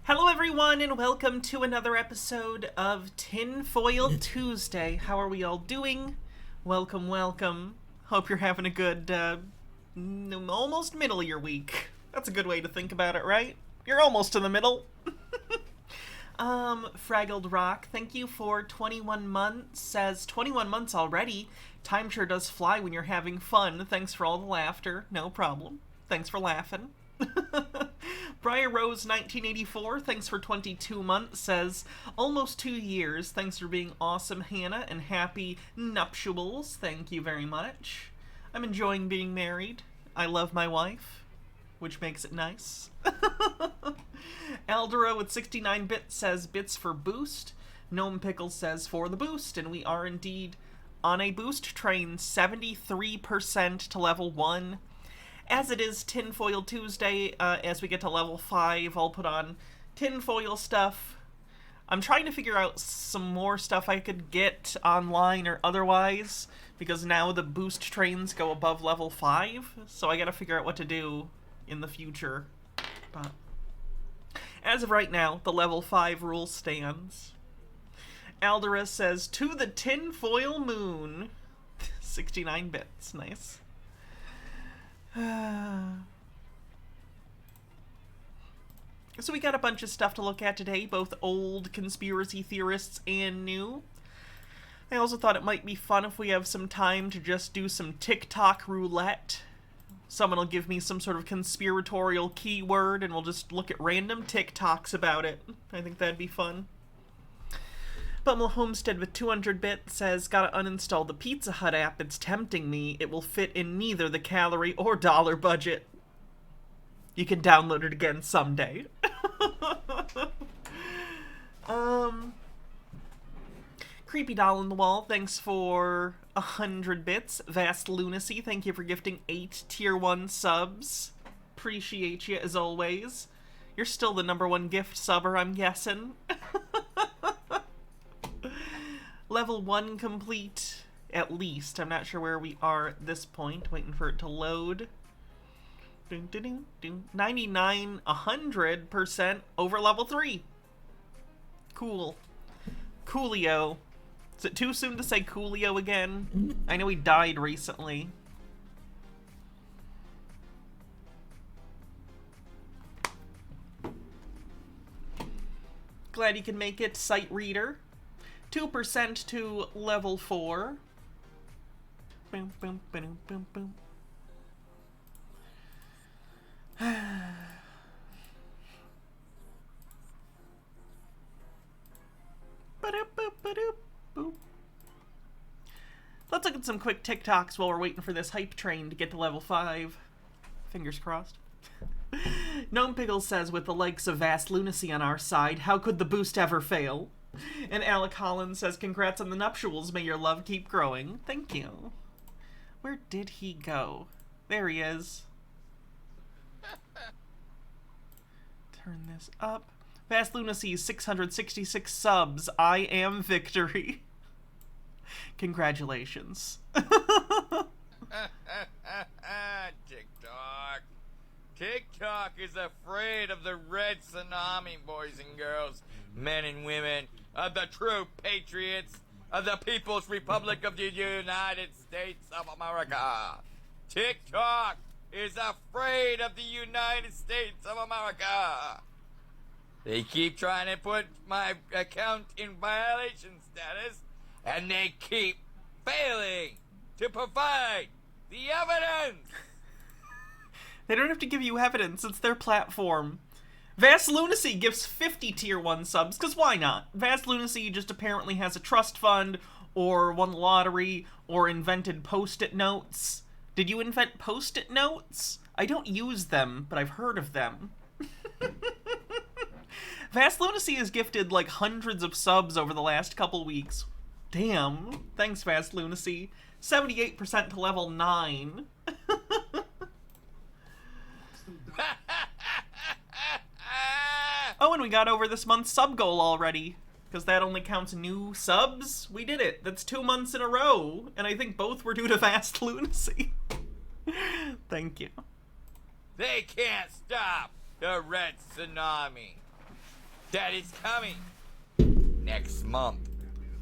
Hello everyone and welcome to another episode of Tinfoil Tuesday. How are we all doing? Welcome, welcome. Hope you're having a good, almost middle of your week. That's a good way to think about it, right? You're almost in the middle. Fraggled Rock, thank you for 21 months. Says 21 months already. Time sure does fly when you're having fun. Thanks for all the laughter. No problem. Thanks for laughing. Briar Rose 1984, thanks for 22 months, says almost 2 years. Thanks for being awesome, Hannah, and happy nuptials. Thank you very much. I'm enjoying being married. I love my wife, which makes it nice. Aldera with 69 bits says bits for boost. Gnome Pickles says for the boost, and we are indeed on a boost train, 73% to level 1. As it is Tinfoil Tuesday, as we get to level 5, I'll put on tinfoil stuff. I'm trying to figure out some more stuff I could get online or otherwise, because now the boost trains go above level 5, so I gotta figure out what to do in the future. But as of right now, the level 5 rule stands. Aldera says, to the tinfoil moon. 69 bits, nice. So we got a bunch of stuff to look at today, both old conspiracy theorists and new. I also thought it might be fun if we have some time to just do some TikTok roulette. Someone will give me some sort of conspiratorial keyword and we'll just look at random TikToks about it. I think that'd be fun. Bumble Homestead with 200 bits says, gotta uninstall the Pizza Hut app, it's tempting me. It will fit in neither the calorie or dollar budget. You can download it again someday. Creepy Doll in the Wall, thanks for 100 bits. Vast Lunacy, thank you for gifting 8 tier 1 subs. Appreciate you as always. You're still the #1 gift subber, I'm guessing. Level 1 complete, at least. I'm not sure where we are at this point. Waiting for it to load. 99, 100% over level 3. Cool. Coolio. Is it too soon to say Coolio again? I know he died recently. Glad you can make it, Sight Reader. 2% to level 4. Boom, boom, boom, boom, boom. Let's look at some quick TikToks while we're waiting for this hype train to get to level 5. Fingers crossed. Gnome Pickles says, with the likes of Vast Lunacy on our side, how could the boost ever fail? And Alec Collins says, congrats on the nuptials, may your love keep growing. Thank you. Where did he go? There he is. Turn this up. Vast Lunacy, 666 subs. I am victory. Congratulations. TikTok is afraid of the red tsunami, boys and girls, men and women, of the true patriots of the People's Republic of the United States of America. TikTok is afraid of the United States of America. They keep trying to put my account in violation status, and they keep failing to provide the evidence. They don't have to give you evidence, it's their platform. Vast Lunacy gives 50 tier 1 subs, because why not? Vast Lunacy just apparently has a trust fund, or won the lottery, or invented post-it notes. Did you invent post-it notes? I don't use them, but I've heard of them. Vast Lunacy has gifted like hundreds of subs over the last couple weeks. Damn. Thanks, Vast Lunacy. 78% to level 9. Oh, and we got over this month's sub goal already. Because that only counts new subs. We did it. That's 2 months in a row. And I think both were due to Vast Lunacy. Thank you. They can't stop the red tsunami. that is coming next month.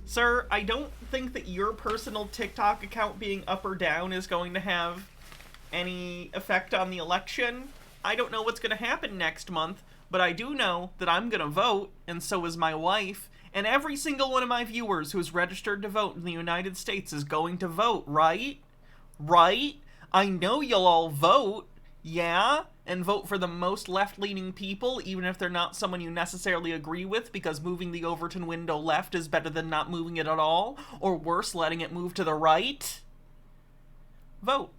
Sir, I don't think that your personal TikTok account being up or down is going to have any effect on the election. I don't know what's going to happen next month, but I do know that I'm going to vote, and so is my wife, and every single one of my viewers who's registered to vote in the United States is going to vote, right? Right? I know you'll all vote, yeah? And vote for the most left-leaning people, even if they're not someone you necessarily agree with, because moving the Overton window left is better than not moving it at all, or worse, letting it move to the right. Vote.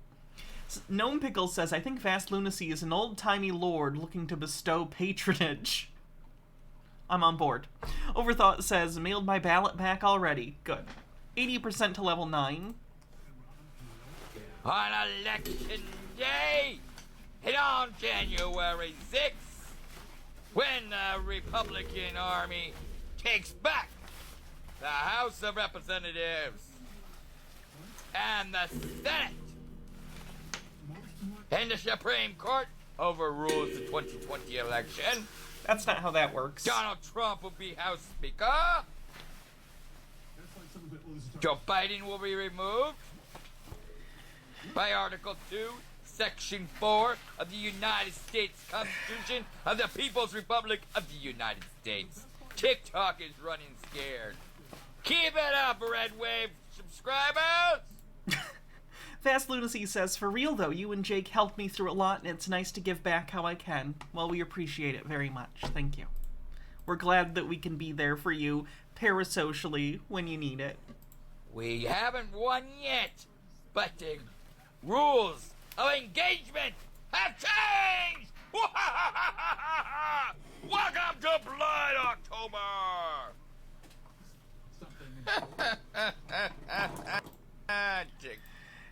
Gnome Pickles says, I think Vast Lunacy is an old-timey lord looking to bestow patronage. I'm on board. Overthought says, mailed my ballot back already. Good. 80% to level 9. On election day, and on January 6th, when the Republican Army takes back the House of Representatives and the Senate, and the Supreme Court overrules the 2020 election, That's not how that works. Donald Trump will be House Speaker. Joe Biden will be removed by Article 2, Section 4 of the United States Constitution of the People's Republic of the United States. TikTok is running scared. Keep it up, Red Wave subscribers! Fast Lunacy says, for real though, you and Jake helped me through a lot, and it's nice to give back how I can. Well, we appreciate it very much. Thank you. We're glad that we can be there for you parasocially when you need it. We haven't won yet, but the rules of engagement have changed! Welcome to Blood October!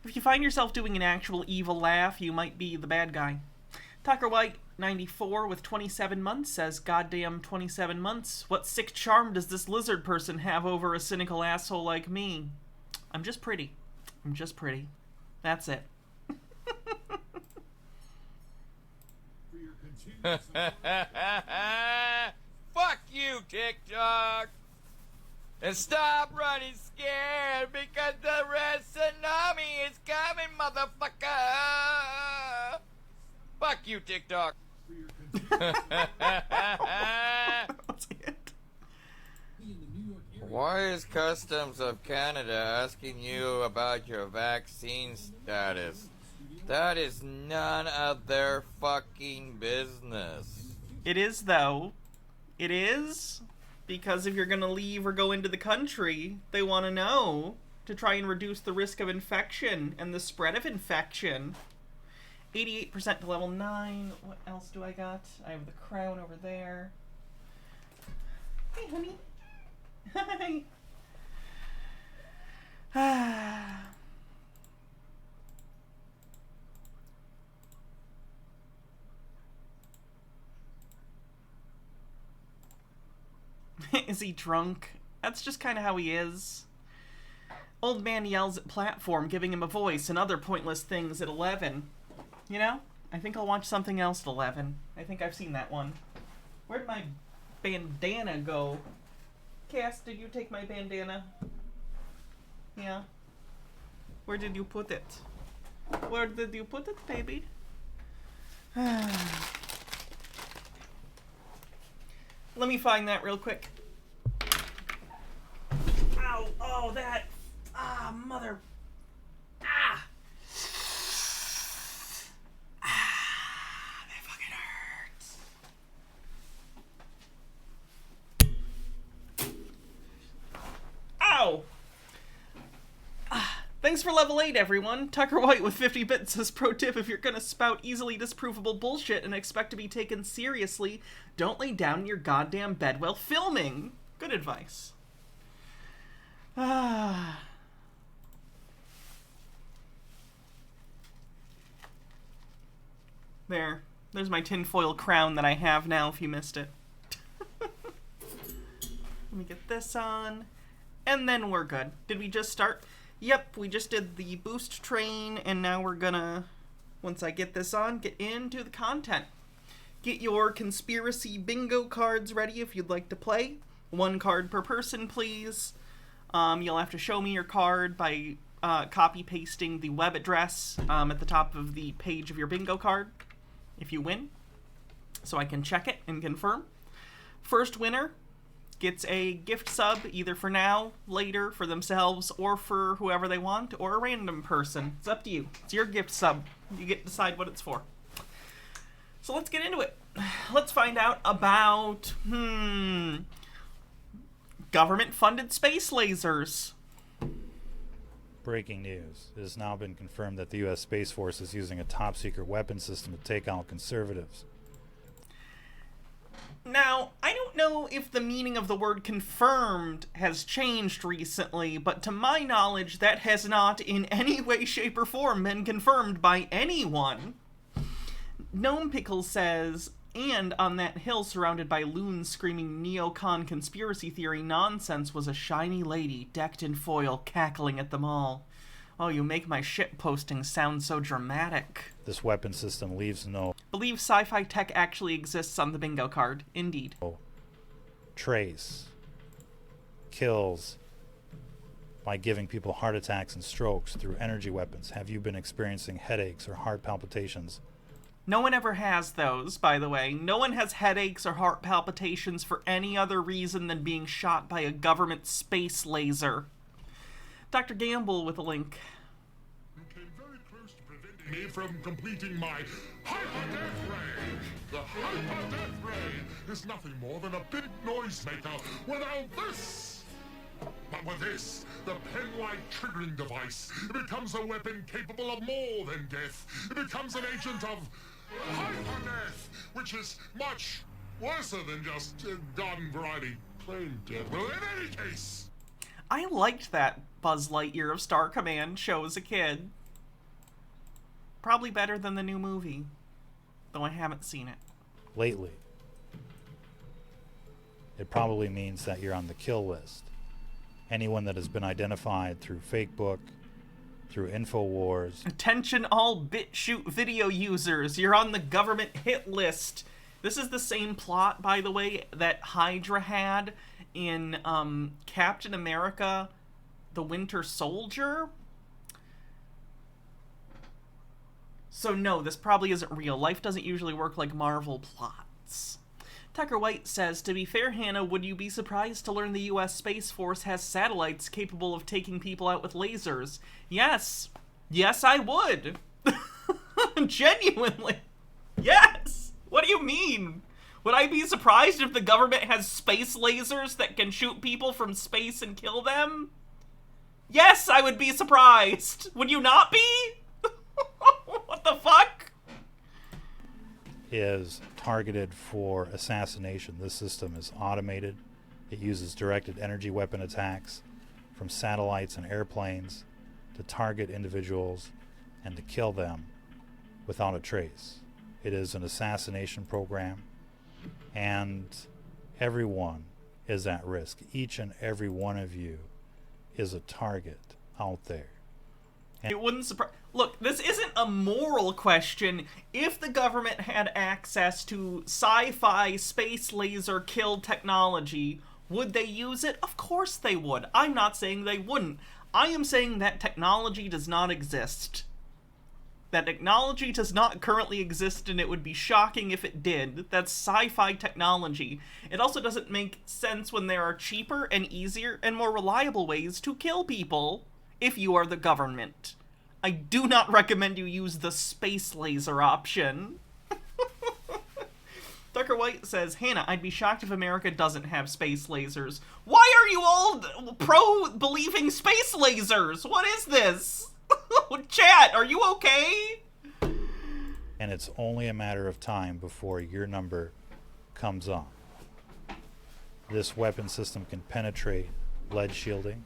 If you find yourself doing an actual evil laugh, you might be the bad guy. Tucker White, 94 with 27 months, says, goddamn 27 months. What sick charm does this lizard person have over a cynical asshole like me? I'm just pretty. I'm just pretty. That's it. Fuck you, TikTok! And stop running scared because the red tsunami is coming, motherfucker! Fuck you, TikTok! That's it. Why is Customs of Canada asking you about your vaccine status? That is none of their fucking business. It is, though. It is. Because if you're going to leave or go into the country, they want to know to try and reduce the risk of infection and the spread of infection. 88% to level 9. What else do I got? I have the crown over there. Hey, honey. Hi. Is he drunk? That's just kind of how he is. Old man yells at platform, giving him a voice, and other pointless things at 11. You know? I think I'll watch something else at 11. I think I've seen that one. Where'd my bandana go? Cass, did you take my bandana? Yeah. Where did you put it? Where did you put it, baby? Let me find that real quick. Ow! Oh, that! Ah, mother! Ah! Ah, that fucking hurts. Ow! Ah, thanks for level 8, everyone. Tucker White with 50 bits says, pro tip, if you're gonna spout easily disprovable bullshit and expect to be taken seriously, don't lay down in your goddamn bed while filming. Good advice. Ah. There's my tinfoil crown that I have now, if you missed it. Let me get this on. And then we're good. Did we just start? Yep, we just did the boost train, and now we're gonna, once I get this on, get into the content. Get your conspiracy bingo cards ready if you'd like to play. 1 card per person, please. You'll have to show me your card by copy-pasting the web address at the top of the page of your bingo card if you win, so I can check it and confirm. First winner gets a gift sub, either for now, later, for themselves, or for whoever they want, or a random person. It's up to you. It's your gift sub. You get to decide what it's for. So let's get into it. Let's find out about, government-funded space lasers. Breaking news. It has now been confirmed that the U.S. Space Force is using a top-secret weapon system to take out conservatives. Now, I don't know if the meaning of the word confirmed has changed recently, but to my knowledge, that has not in any way, shape, or form been confirmed by anyone. Gnome Pickle says, and on that hill surrounded by loons screaming neocon conspiracy theory nonsense was a shiny lady decked in foil cackling at them all. Oh, you make my shit posting sound so dramatic. This weapon system leaves no Believe sci-fi tech actually exists on the bingo card. Indeed. trace. Kills by giving people heart attacks and strokes through energy weapons. Have you been experiencing headaches or heart palpitations? No one ever has those, by the way. No one has headaches or heart palpitations for any other reason than being shot by a government space laser. Dr. Gamble with a link. You came very close to preventing me from completing my hyper-death ray. The hyper-death ray is nothing more than a big noisemaker without this. But with this, the pen-like triggering device, it becomes a weapon capable of more than death. It becomes an agent of hyper-death, which is much worse than just garden variety plain death. Well, in any case, I liked that Buzz Lightyear of Star Command show as a kid. Probably better than the new movie, though I haven't seen it. Lately. It probably means that you're on the kill list. Anyone that has been identified through Facebook, through InfoWars. Attention all BitChute video users, you're on the government hit list. This is the same plot, by the way, that Hydra had in Captain America, the Winter Soldier. So no, this probably isn't real. Life doesn't usually work like Marvel plots. Tucker White says, to be fair, Hannah, would you be surprised to learn the U.S. Space Force has satellites capable of taking people out with lasers? Yes. Yes, I would. Genuinely. Yes. What do you mean? Would I be surprised if the government has space lasers that can shoot people from space and kill them? Yes, I would be surprised. Would you not be? What the fuck? Is targeted for assassination. This system is automated. It uses directed energy weapon attacks from satellites and airplanes to target individuals and to kill them without a trace. It is an assassination program, and everyone is at risk. Each and every one of you is a target out there. It wouldn't surprise. Look, this isn't a moral question. If the government had access to sci-fi space laser kill technology, would they use it? Of course they would. I'm not saying they wouldn't. I am saying that technology does not exist. That technology does not currently exist, and it would be shocking if it did. That's sci-fi technology. It also doesn't make sense when there are cheaper and easier and more reliable ways to kill people if you are the government. I do not recommend you use the space laser option. Tucker White says, Hannah, I'd be shocked if America doesn't have space lasers. Why are you all pro-believing space lasers? What is this? Chat, are you okay? And it's only a matter of time before your number comes on. This weapon system can penetrate lead shielding.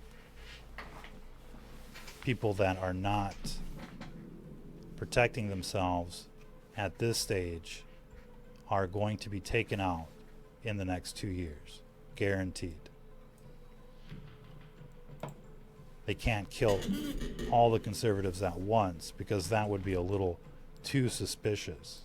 People that are not protecting themselves at this stage are going to be taken out in the next 2 years. Guaranteed. They can't kill all the conservatives at once because that would be a little too suspicious.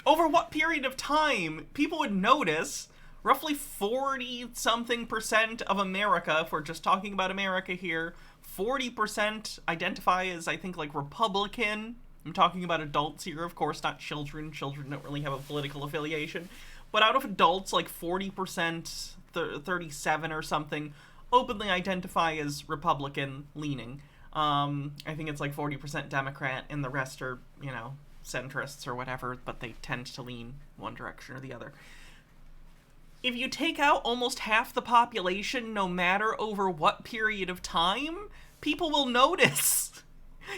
over what period of time people would notice roughly 40-something% of America, if we're just talking about America here, 40% identify as, I think, like, Republican. I'm talking about adults here, of course, not children. Children don't really have a political affiliation. But out of adults, like 40%, 37 or something, openly identify as Republican-leaning. I think it's like 40% Democrat, and the rest are, you know, centrists or whatever, but they tend to lean one direction or the other. If you take out almost half the population, no matter over what period of time, people will notice.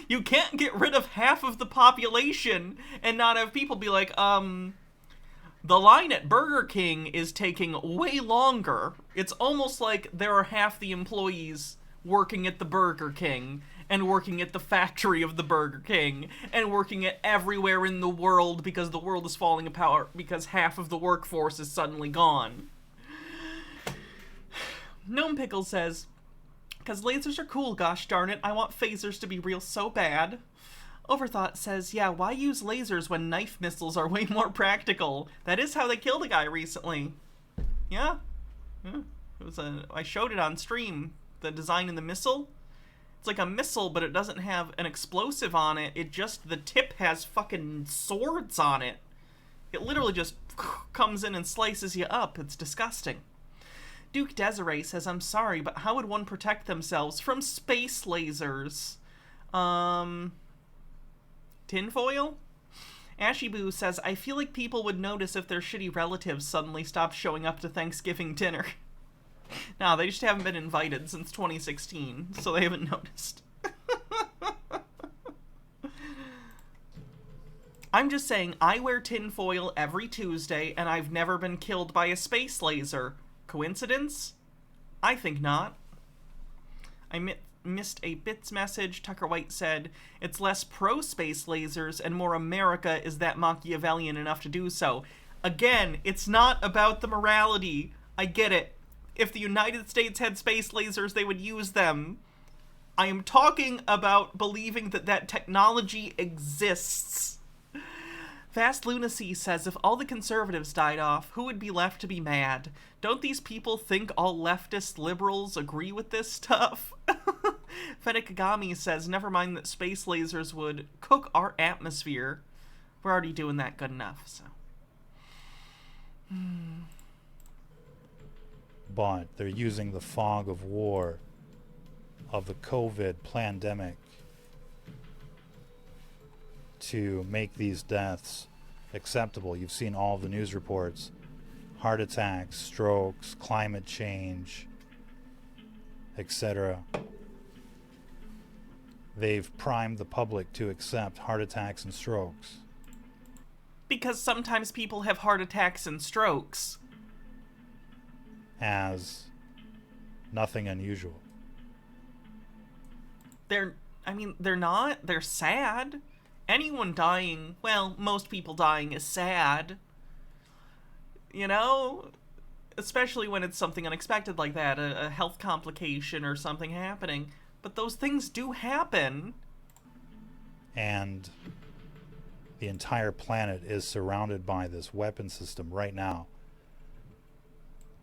You can't get rid of half of the population and not have people be like, the line at Burger King is taking way longer. It's almost like there are half the employees working at the Burger King and working at the factory of the Burger King and working at everywhere in the world because the world is falling apart because half of the workforce is suddenly gone. Gnome Pickle says, "'Cause lasers are cool, gosh darn it, I want phasers to be real so bad." Overthought says, "Yeah, why use lasers when knife missiles are way more practical? That is how they killed a guy recently." Yeah. It was I showed it on stream, the design in the missile. It's like a missile, but it doesn't have an explosive on it. It just, the tip has fucking swords on it. It literally just comes in and slices you up. It's disgusting. Duke Desiree says, "I'm sorry, but how would one protect themselves from space lasers?" Tinfoil? Ashy Boo says, "I feel like people would notice if their shitty relatives suddenly stopped showing up to Thanksgiving dinner." No, they just haven't been invited since 2016, so they haven't noticed. I'm just saying, I wear tinfoil every Tuesday, and I've never been killed by a space laser. Coincidence? I think not. I missed a bits message. Tucker White said, "It's less pro-space lasers and more America is that Machiavellian enough to do so." Again, it's not about the morality. I get it. If the United States had space lasers, they would use them. I am talking about believing that that technology exists. Fast Lunacy says, "If all the conservatives died off, who would be left to be mad? Don't these people think all leftist liberals agree with this stuff?" Fedekagami says, "Never mind that space lasers would cook our atmosphere. We're already doing that good enough, so." But they're using the fog of war of the COVID pandemic to make these deaths acceptable. You've seen all of the news reports: heart attacks, strokes, climate change, etc. They've primed the public to accept heart attacks and strokes. Because sometimes people have heart attacks and strokes. As nothing unusual. They're not. They're sad. Anyone dying, well, most people dying is sad. You know? Especially when it's something unexpected like that, a health complication or something happening. But those things do happen. And the entire planet is surrounded by this weapon system right now.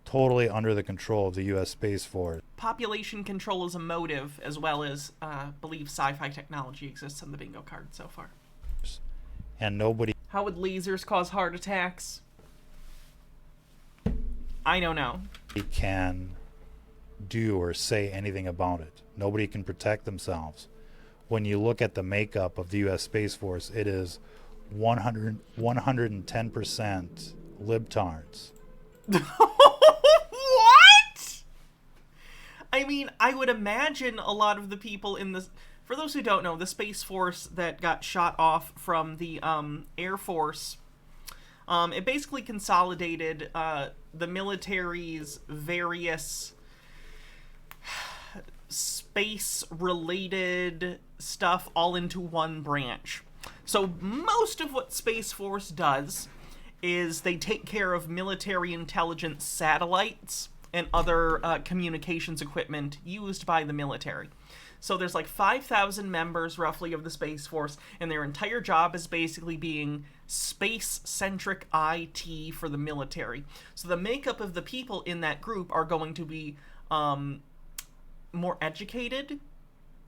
Totally under the control of the U.S. Space Force. Population control is a motive, as well as, believe sci-fi technology exists on the bingo card so far. And nobody... How would lasers cause heart attacks? I don't know. ...can do or say anything about it. Nobody can protect themselves. When you look at the makeup of the U.S. Space Force, it is 110% libtards. What? I mean, I would imagine a lot of the people in the... For those who don't know, the Space Force that got shot off from the Air Force, it basically consolidated the military's various space-related stuff all into one branch. So most of what Space Force does is they take care of military intelligence satellites and other communications equipment used by the military. So there's like 5,000 members roughly of the Space Force, and their entire job is basically being space-centric IT for the military. So the makeup of the people in that group are going to be more educated,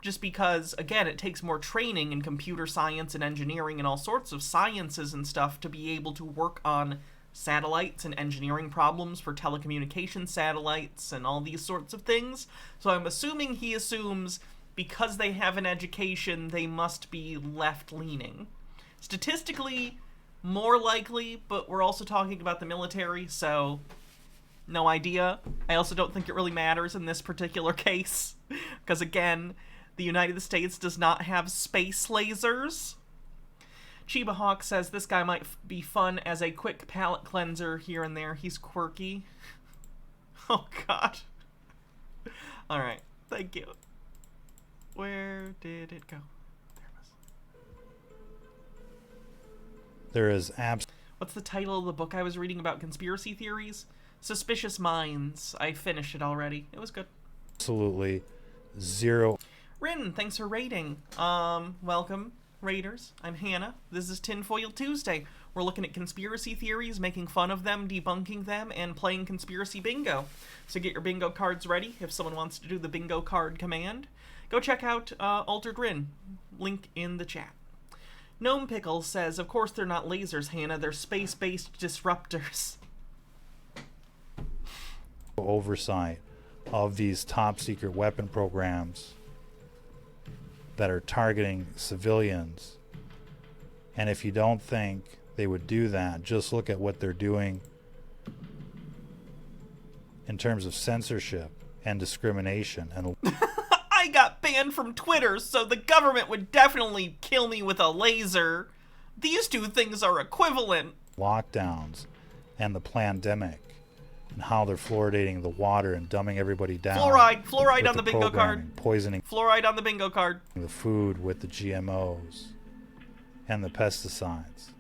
just because, again, it takes more training in computer science and engineering and all sorts of sciences and stuff to be able to work on satellites and engineering problems for telecommunication satellites and all these sorts of things. So I'm assuming he assumes because they have an education, they must be left-leaning. Statistically, more likely, but we're also talking about the military, so no idea. I also don't think it really matters in this particular case, because again, the United States does not have space lasers. Chiba Hawk says this guy might be fun as a quick palate cleanser here and there. He's quirky. Oh, God. Alright, thank you. Where did it go? There it was. There is What's the title of the book I was reading about conspiracy theories? Suspicious Minds. I finished it already. It was good. absolutely zero. Rin, thanks for raiding. Welcome, raiders. I'm Hannah. This is Tinfoil Tuesday. We're looking at conspiracy theories, making fun of them, debunking them, and playing conspiracy bingo. So get your bingo cards ready if someone wants to do the bingo card command. Go check out Altered Rin. Link in the chat. Gnome Pickle says, of course they're not lasers, Hannah. They're space-based disruptors. Oversight of these top secret weapon programs that are targeting civilians. And if you don't think they would do that, just look at what they're doing in terms of censorship and discrimination. And I got banned from Twitter, so the government would definitely kill me with a laser. These two things are equivalent. lockdowns and the pandemic and how they're fluoridating the water and dumbing everybody down. Fluoride with on the bingo programming, card. poisoning Fluoride on the bingo card. the food with the GMOs and the pesticides,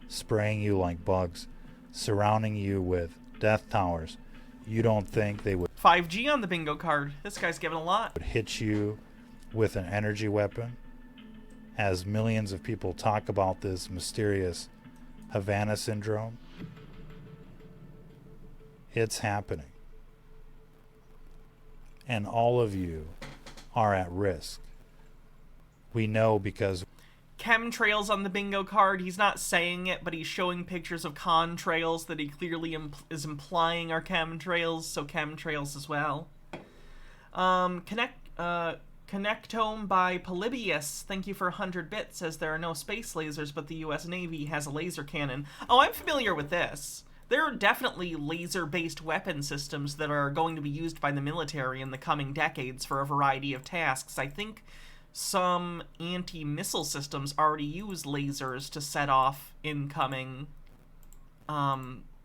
spraying you like bugs, surrounding you with death towers. You don't think they would 5G on the bingo card. This guy's giving a lot. hit you with an energy weapon, as millions of people talk about this mysterious Havana syndrome? It's happening. And all of you are at risk. We know because Chemtrails on the bingo card. He's not saying it, but he's showing pictures of contrails that he clearly is implying are chemtrails, so chemtrails as well. Connectome by Polybius, thank you for 100 bits, says there are no space lasers, but the US Navy has a laser cannon. Oh, I'm familiar with this. There are definitely laser-based weapon systems that are going to be used by the military in the coming decades for a variety of tasks. I think some anti-missile systems already use lasers to set off incoming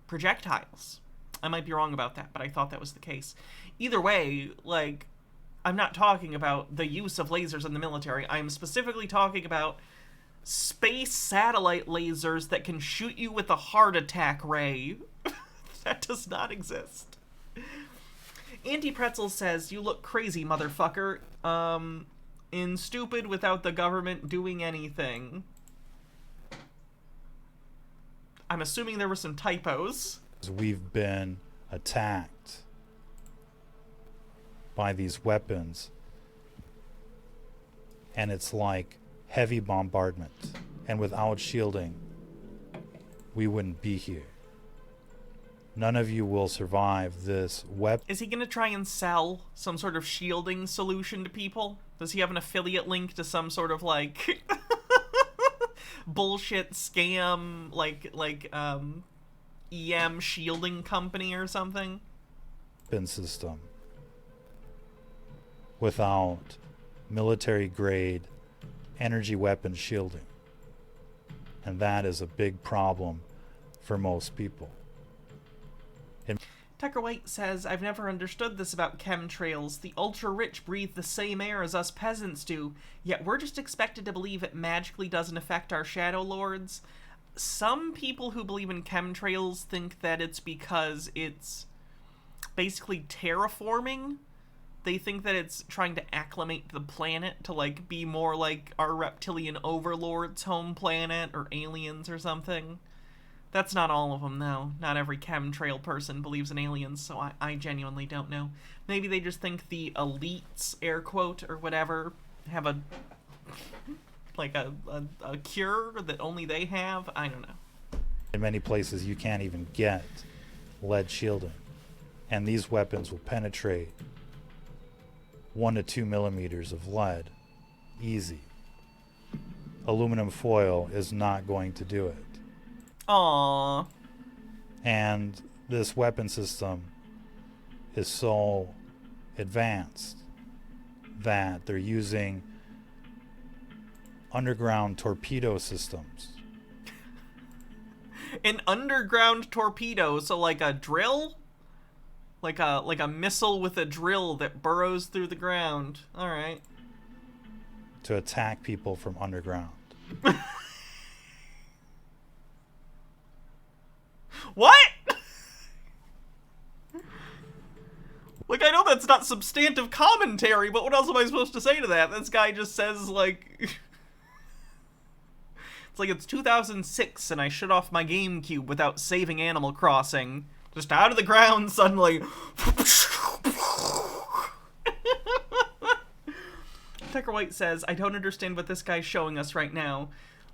projectiles. I might be wrong about that, but I thought that was the case. Either way, like, I'm not talking about the use of lasers in the military. I am specifically talking about space satellite lasers that can shoot you with a heart attack ray. That does not exist. Anti-Pretzel says, you look crazy, motherfucker. In stupid without the government doing anything. I'm assuming there were some typos. we've been attacked by these weapons, and it's like heavy bombardment, and without shielding we wouldn't be here. None of you will survive this weapon. Is he gonna try and sell some sort of shielding solution to people? Does he have an affiliate link to some sort of like bullshit scam like EM shielding company or something? System without military grade energy weapon shielding, and that is a big problem for most people. Tucker White says, I've never understood this about chemtrails. The ultra-rich breathe the same air as us peasants do, yet we're just expected to believe it magically doesn't affect our shadow lords. Some people who believe in chemtrails think that it's because it's basically terraforming They think that it's trying to acclimate the planet to, like, be more like our reptilian overlord's home planet or aliens or something. That's not all of them, though. Not every chemtrail person believes in aliens, so I genuinely don't know. Maybe they just think the elites, air quote, or whatever, have a cure that only they have. I don't know. In many places, you can't even get lead shielding. And these weapons will penetrate 1 to 2 millimeters of lead. Easy. Aluminum foil is not going to do it. Aww. And this weapon system is so advanced that they're using underground torpedo systems. An underground torpedo, so like a drill? Like a missile with a drill that burrows through the ground. Alright. To attack people from underground. What? Like, I know that's not substantive commentary, but what else am I supposed to say to that? This guy just says, like... It's like it's 2006 and I shut off my GameCube without saving Animal Crossing. Just out of the ground suddenly. Tucker White says, I don't understand what this guy's showing us right now.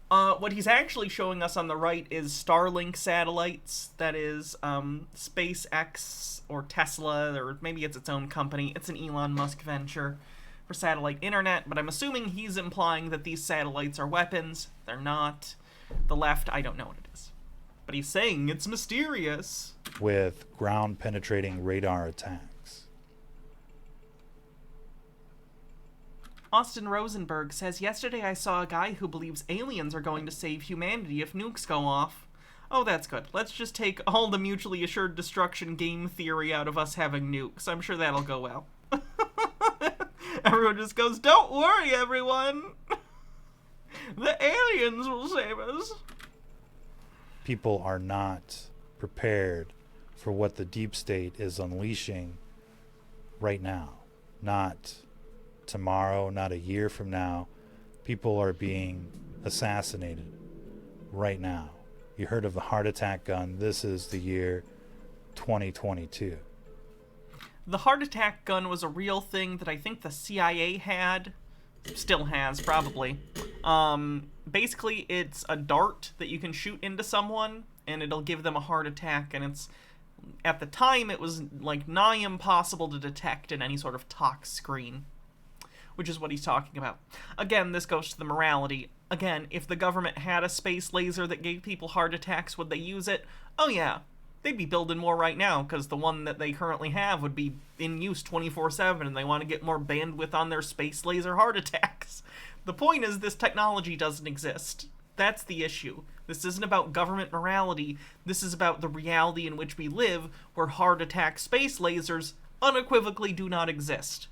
What he's actually showing us on the right is Starlink satellites. That is, SpaceX or Tesla, or maybe it's its own company. It's an Elon Musk venture for satellite internet, but I'm assuming he's implying that these satellites are weapons. They're not. The left, I don't know what it is. But he's saying it's mysterious. With ground-penetrating radar attacks. Austin Rosenberg says, yesterday I saw a guy who believes aliens are going to save humanity if nukes go off. Oh, that's good. Let's just take all the mutually assured destruction game theory out of us having nukes. I'm sure that'll go well. Everyone just goes, don't worry, everyone. The aliens will save us. People are not prepared for what the deep state is unleashing right now. Not tomorrow, not a year from now. People are being assassinated right now. You heard of the heart attack gun. This is the year 2022. The heart attack gun was a real thing that I think the CIA had. Still has, probably. Basically, it's a dart that you can shoot into someone, and it'll give them a heart attack, and it's... At the time, it was, like, nigh impossible to detect in any sort of tox screen. Which is what he's talking about. Again, this goes to the morality. Again, if the government had a space laser that gave people heart attacks, would they use it? Oh yeah. They'd be building more right now, because the one that they currently have would be in use 24/7, and they want to get more bandwidth on their space laser heart attacks. The point is, this technology doesn't exist. That's the issue. This isn't about government morality. This is about the reality in which we live, where heart attack space lasers unequivocally do not exist.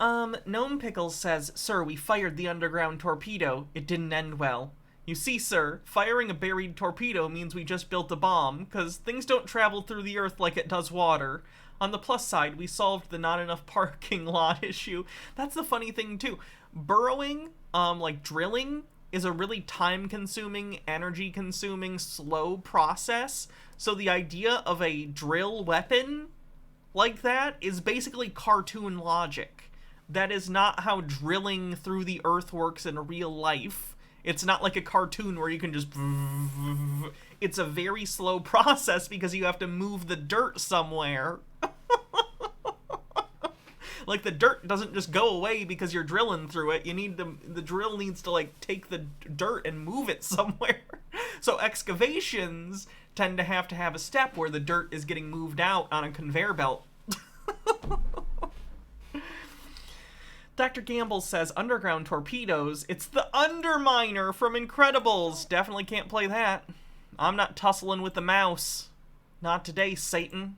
Gnome Pickles says, Sir, we fired the underground torpedo. It didn't end well. You see, sir, firing a buried torpedo means we just built a bomb, because things don't travel through the earth like it does water. On the plus side, we solved the not enough parking lot issue. That's the funny thing, too. Burrowing, like drilling, is a really time-consuming, energy-consuming, slow process. So the idea of a drill weapon like that is basically cartoon logic. That is not how drilling through the earth works in real life. It's not like a cartoon where you can just... It's a very slow process because you have to move the dirt somewhere. Like, the dirt doesn't just go away because you're drilling through it. You need the drill needs to, like, take the dirt and move it somewhere. So excavations tend to have a step where the dirt is getting moved out on a conveyor belt. Dr. Gamble says, underground torpedoes. It's the Underminer from Incredibles. Definitely can't play that. I'm not tussling with the mouse. Not today, Satan.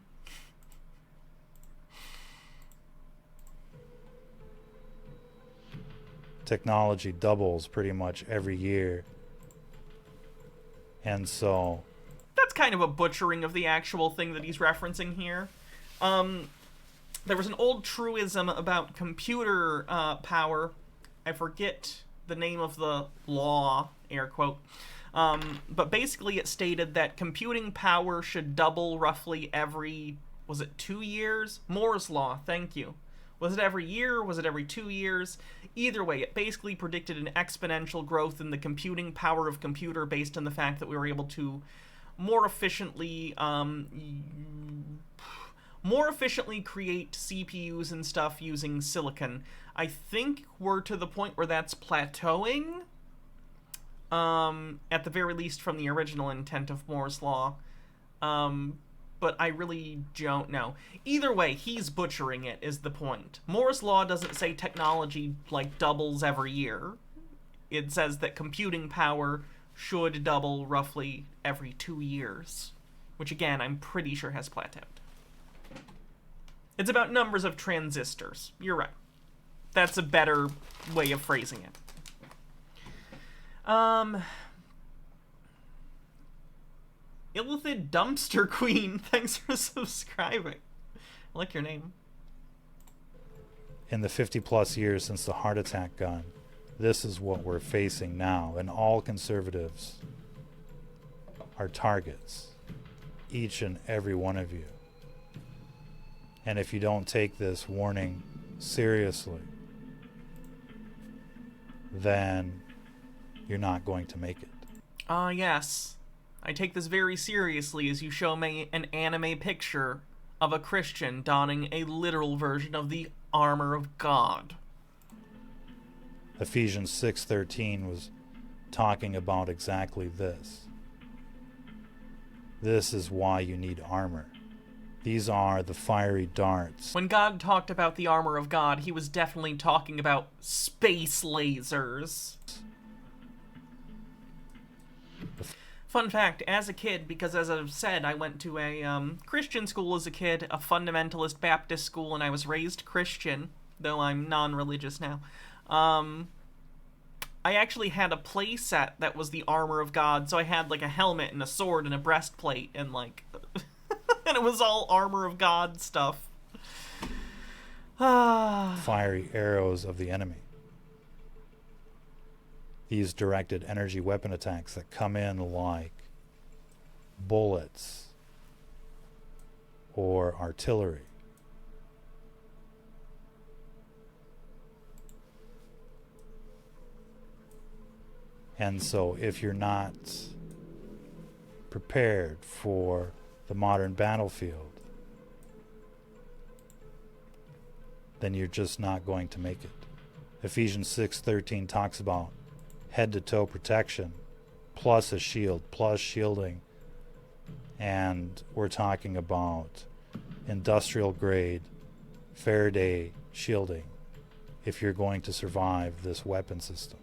Technology doubles pretty much every year. And so... That's kind of a butchering of the actual thing that he's referencing here. There was an old truism about computer power. I forget the name of the law, air quote. But basically it stated that computing power should double roughly every, was it 2 years? Moore's law, thank you. Was it every year? Was it every 2 years? Either way, it basically predicted an exponential growth in the computing power of computer based on the fact that we were able to more efficiently create CPUs and stuff using silicon. I think we're to the point where that's plateauing, at the very least from the original intent of Moore's law. But I really don't know. Either way, he's butchering it, is the point. Moore's law doesn't say technology, like, doubles every year. It says that computing power should double roughly every 2 years. Which, again, I'm pretty sure has plateaued. It's about numbers of transistors. You're right. That's a better way of phrasing it. Illithid Dumpster Queen, thanks for subscribing. I like your name. In the 50 plus years since the heart attack gun, this is what we're facing now, and all conservatives are targets. Each and every one of you. And if you don't take this warning seriously, then you're not going to make it. Yes. I take this very seriously as you show me an anime picture of a Christian donning a literal version of the armor of God. Ephesians 6:13 was talking about exactly this. This is why you need armor. These are the fiery darts. When God talked about the armor of God, he was definitely talking about space lasers. Fun fact, as a kid, because as I've said, I went to a Christian school as a kid, a fundamentalist Baptist school, and I was raised Christian, though I'm non-religious now. I actually had a play set that was the armor of God, so I had like a helmet and a sword and a breastplate and like... and it was all armor of God stuff. Fiery arrows of the enemy. These directed energy weapon attacks that come in like bullets or artillery. And so if you're not prepared for the modern battlefield, then you're just not going to make it. Ephesians 6:13 talks about head-to-toe protection, plus a shield, plus shielding. And we're talking about industrial-grade Faraday shielding if you're going to survive this weapon system.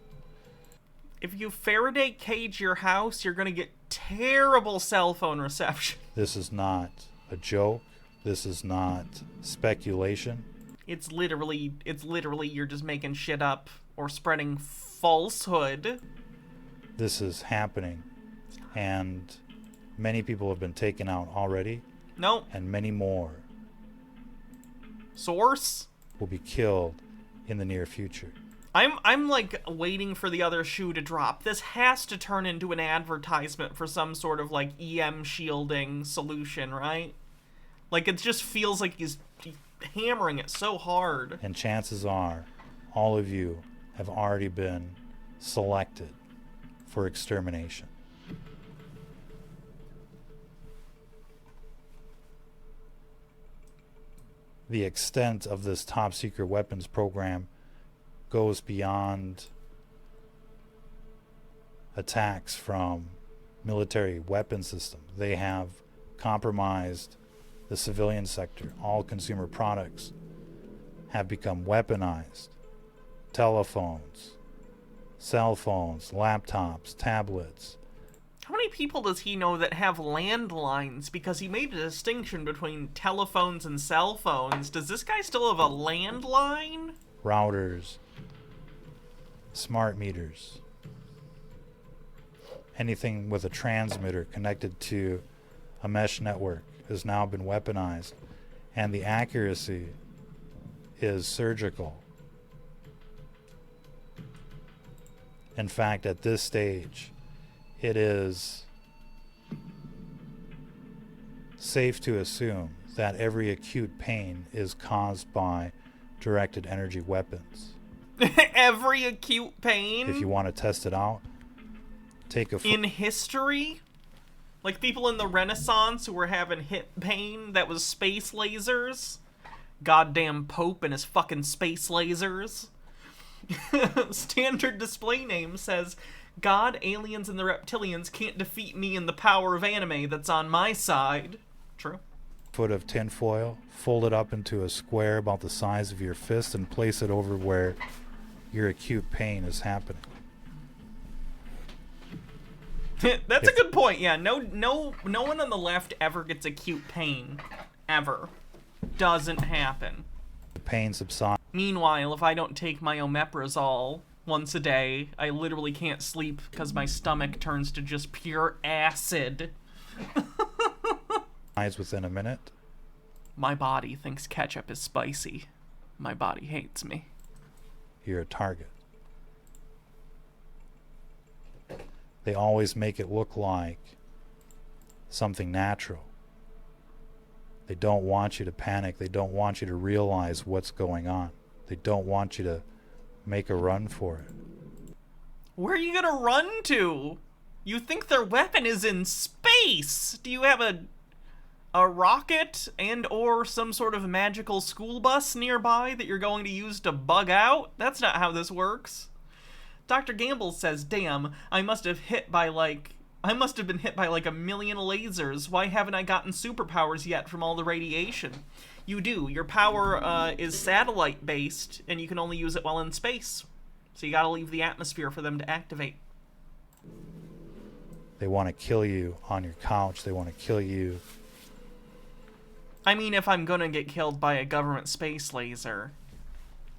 If you Faraday cage your house, you're going to get terrible cell phone reception. This is not a joke. This is not speculation. It's literally you're just making shit up or spreading falsehood. This is happening, and many people have been taken out already. Nope. And many more Source? will be killed in the near future. I'm like waiting for the other shoe to drop. This has to turn into an advertisement for some sort of like EM shielding solution, right? Like it just feels like he's hammering it so hard. And chances are all of you have already been selected for extermination. The extent of this top secret weapons program goes beyond attacks from military weapon systems. They have compromised the civilian sector. All consumer products have become weaponized. Telephones, cell phones, laptops, tablets. How many people does he know that have landlines? Because he made a distinction between telephones and cell phones. Does this guy still have a landline? Routers, smart meters, anything with a transmitter connected to a mesh network has now been weaponized, and the accuracy is surgical. In fact, at this stage, it is safe to assume that every acute pain is caused by directed energy weapons. Every acute pain? If you want to test it out, take a... In history? Like people in the Renaissance who were having hip pain that was space lasers? Goddamn Pope and his fucking space lasers. Standard display name says, God, aliens, and the reptilians can't defeat me in the power of anime that's on my side. True. Foot of tinfoil, fold it up into a square about the size of your fist, and place it over where your acute pain is happening. That's a good point. Yeah, no one on the left ever gets acute pain. Ever. Doesn't happen. The pain subsides. Meanwhile, if I don't take my omeprazole once a day, I literally can't sleep because my stomach turns to just pure acid. Within a minute. My body thinks ketchup is spicy. My body hates me. You're a target. They always make it look like something natural. They don't want you to panic. They don't want you to realize what's going on. They don't want you to make a run for it. Where are you gonna run to? You think their weapon is in space? Do you have a rocket and or some sort of magical school bus nearby that you're going to use to bug out? That's not how this works. Dr. Gamble says, damn, I must have been hit by like a million lasers. Why haven't I gotten superpowers yet from all the radiation? You do. Your power is satellite based and you can only use it while in space. So you gotta leave the atmosphere for them to activate. They want to kill you on your couch. They want to kill you. I mean, if I'm gonna get killed by a government space laser,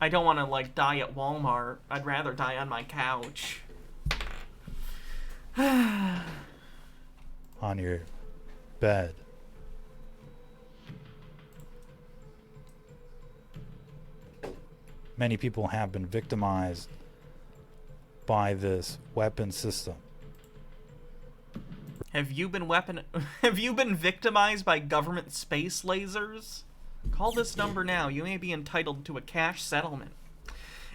I don't want to, like, die at Walmart. I'd rather die on my couch. On your bed. Many people have been victimized by this weapon system. Have you been victimized by government space lasers? Call this number now. You may be entitled to a cash settlement.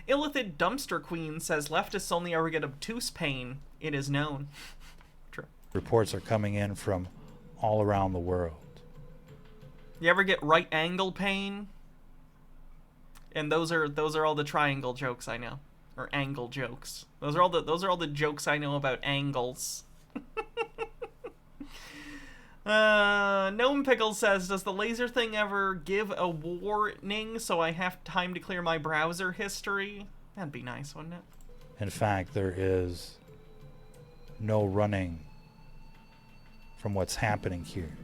Illithid Dumpster Queen says leftists only ever get obtuse pain. It is known. True. Reports are coming in from all around the world. You ever get right angle pain? And those are all the triangle jokes I know, or angle jokes. Those are all the jokes I know about angles. Gnome Pickle says, does the laser thing ever give a warning so I have time to clear my browser history? That'd be nice, wouldn't it? In fact, there is no running from what's happening here.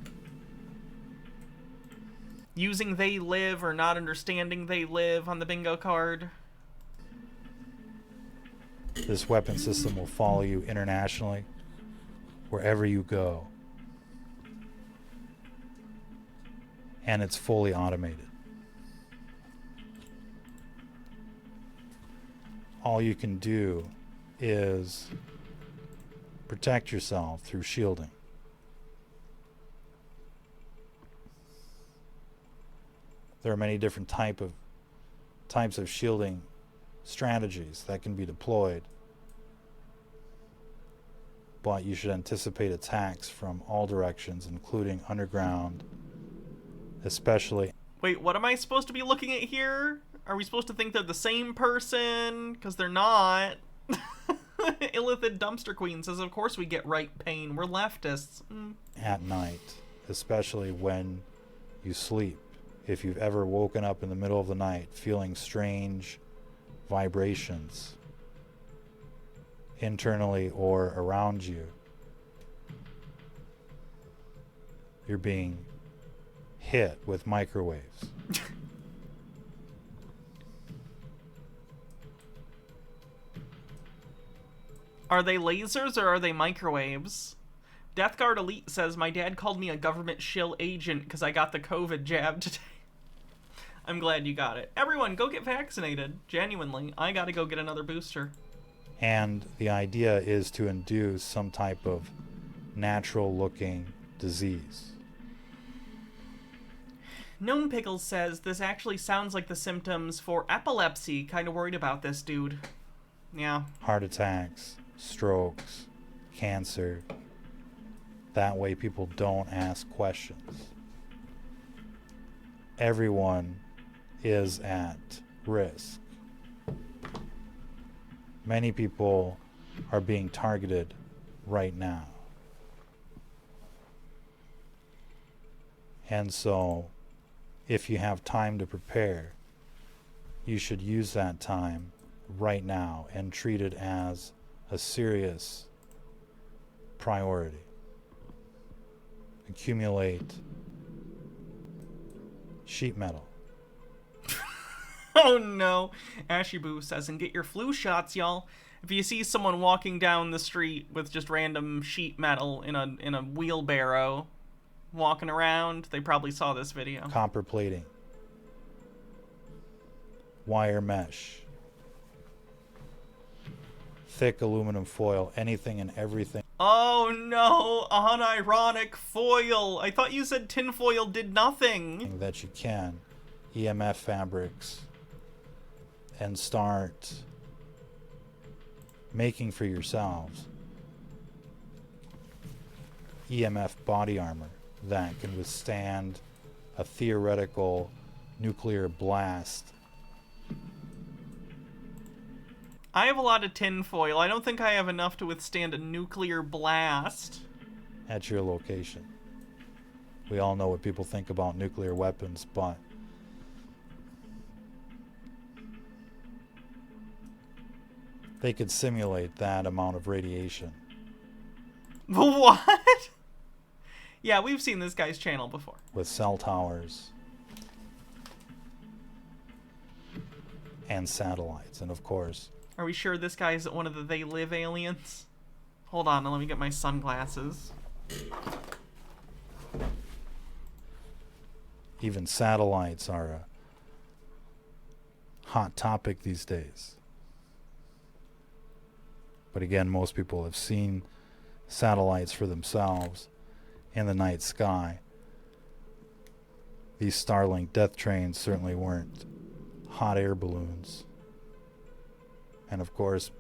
Using they live or not understanding they live on the bingo card. This weapon system will follow you internationally, wherever you go. And it's fully automated. All you can do is protect yourself through shielding. There are many different types of shielding strategies that can be deployed, but you should anticipate attacks from all directions, including underground, especially. Wait, what am I supposed to be looking at here? Are we supposed to think they're the same person? Because they're not. Illithid Dumpster Queen says, of course we get right pain. We're leftists. At night, especially when you sleep. If you've ever woken up in the middle of the night feeling strange vibrations internally or around you, you're being hit with microwaves. Are they lasers or are they microwaves? Deathguard Elite says, my dad called me a government shill agent because I got the COVID jab today. I'm glad you got it. Everyone, go get vaccinated. Genuinely, I gotta go get another booster. And the idea is to induce some type of natural-looking disease. Gnome Pickles says this actually sounds like the symptoms for epilepsy. Kind of worried about this, dude. Yeah. Heart attacks, strokes, cancer. That way people don't ask questions. Everyone is at risk. Many people are being targeted right now. And so, if you have time to prepare, you should use that time right now and treat it as a serious priority. Accumulate sheet metal. Oh no. Ashy Boo says, and get your flu shots, y'all. If you see someone walking down the street with just random sheet metal in a wheelbarrow walking around, they probably saw this video. Copper plating. Wire mesh. Thick aluminum foil. Anything and everything Oh no, unironic foil. I thought you said tinfoil did nothing. that you can. EMF fabrics. And start making for yourselves EMF body armor that can withstand a theoretical nuclear blast. I have a lot of tinfoil. I don't think I have enough to withstand a nuclear blast. At your location. We all know what people think about nuclear weapons, but they could simulate that amount of radiation. What? Yeah, we've seen this guy's channel before. With cell towers and satellites, and of course Are we sure this guy isn't one of the They Live aliens? Hold on, let me get my sunglasses. even satellites are a hot topic these days. But again, most people have seen satellites for themselves in the night sky. These Starlink death trains certainly weren't hot air balloons. And of course,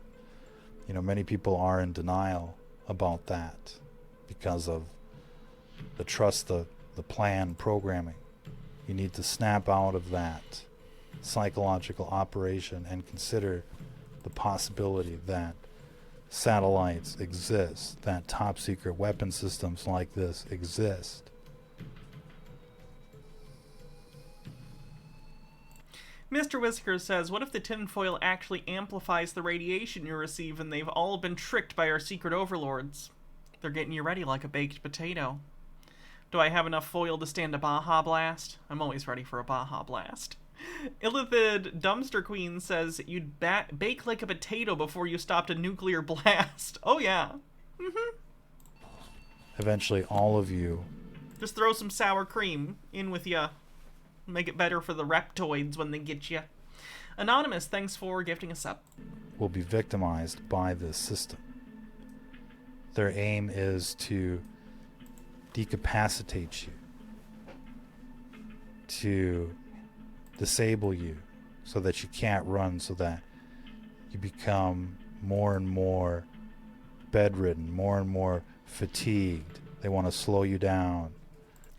you know, many people are in denial about that because of the trust the plan programming. You need to snap out of that psychological operation and consider the possibility that satellites exist, that top secret weapon systems like this exist. Mr. Whiskers says, what if the tinfoil actually amplifies the radiation you receive and they've all been tricked by our secret overlords? They're getting you ready like a baked potato. Do I have enough foil to stand a Baja Blast? I'm always ready for a Baja Blast. Illithid Dumpster Queen says, you'd bake like a potato before you stopped a nuclear blast. Oh yeah. Eventually all of you Just throw some sour cream in with ya. Make it better for the Reptoids when they get you. Anonymous, thanks for gifting us up. will be victimized by this system. Their aim is to decapacitate you, to disable you so that you can't run, so that you become more and more bedridden, more and more fatigued. They want to slow you down.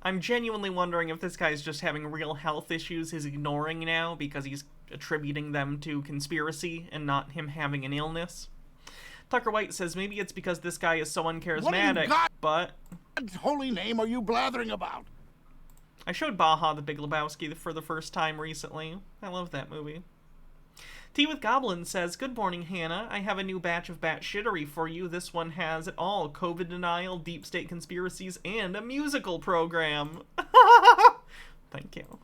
I'm genuinely wondering if this guy's just having real health issues he's ignoring now because he's attributing them to conspiracy and not him having an illness. Tucker White says maybe it's because this guy is so uncharismatic, but What holy name are you blathering about? I showed Baja the Big Lebowski for the first time recently. I love that movie. Tea with Goblin says, good morning, Hannah. I have a new batch of batshittery for you. This one has it all. COVID denial, deep state conspiracies, and a musical program. Thank you.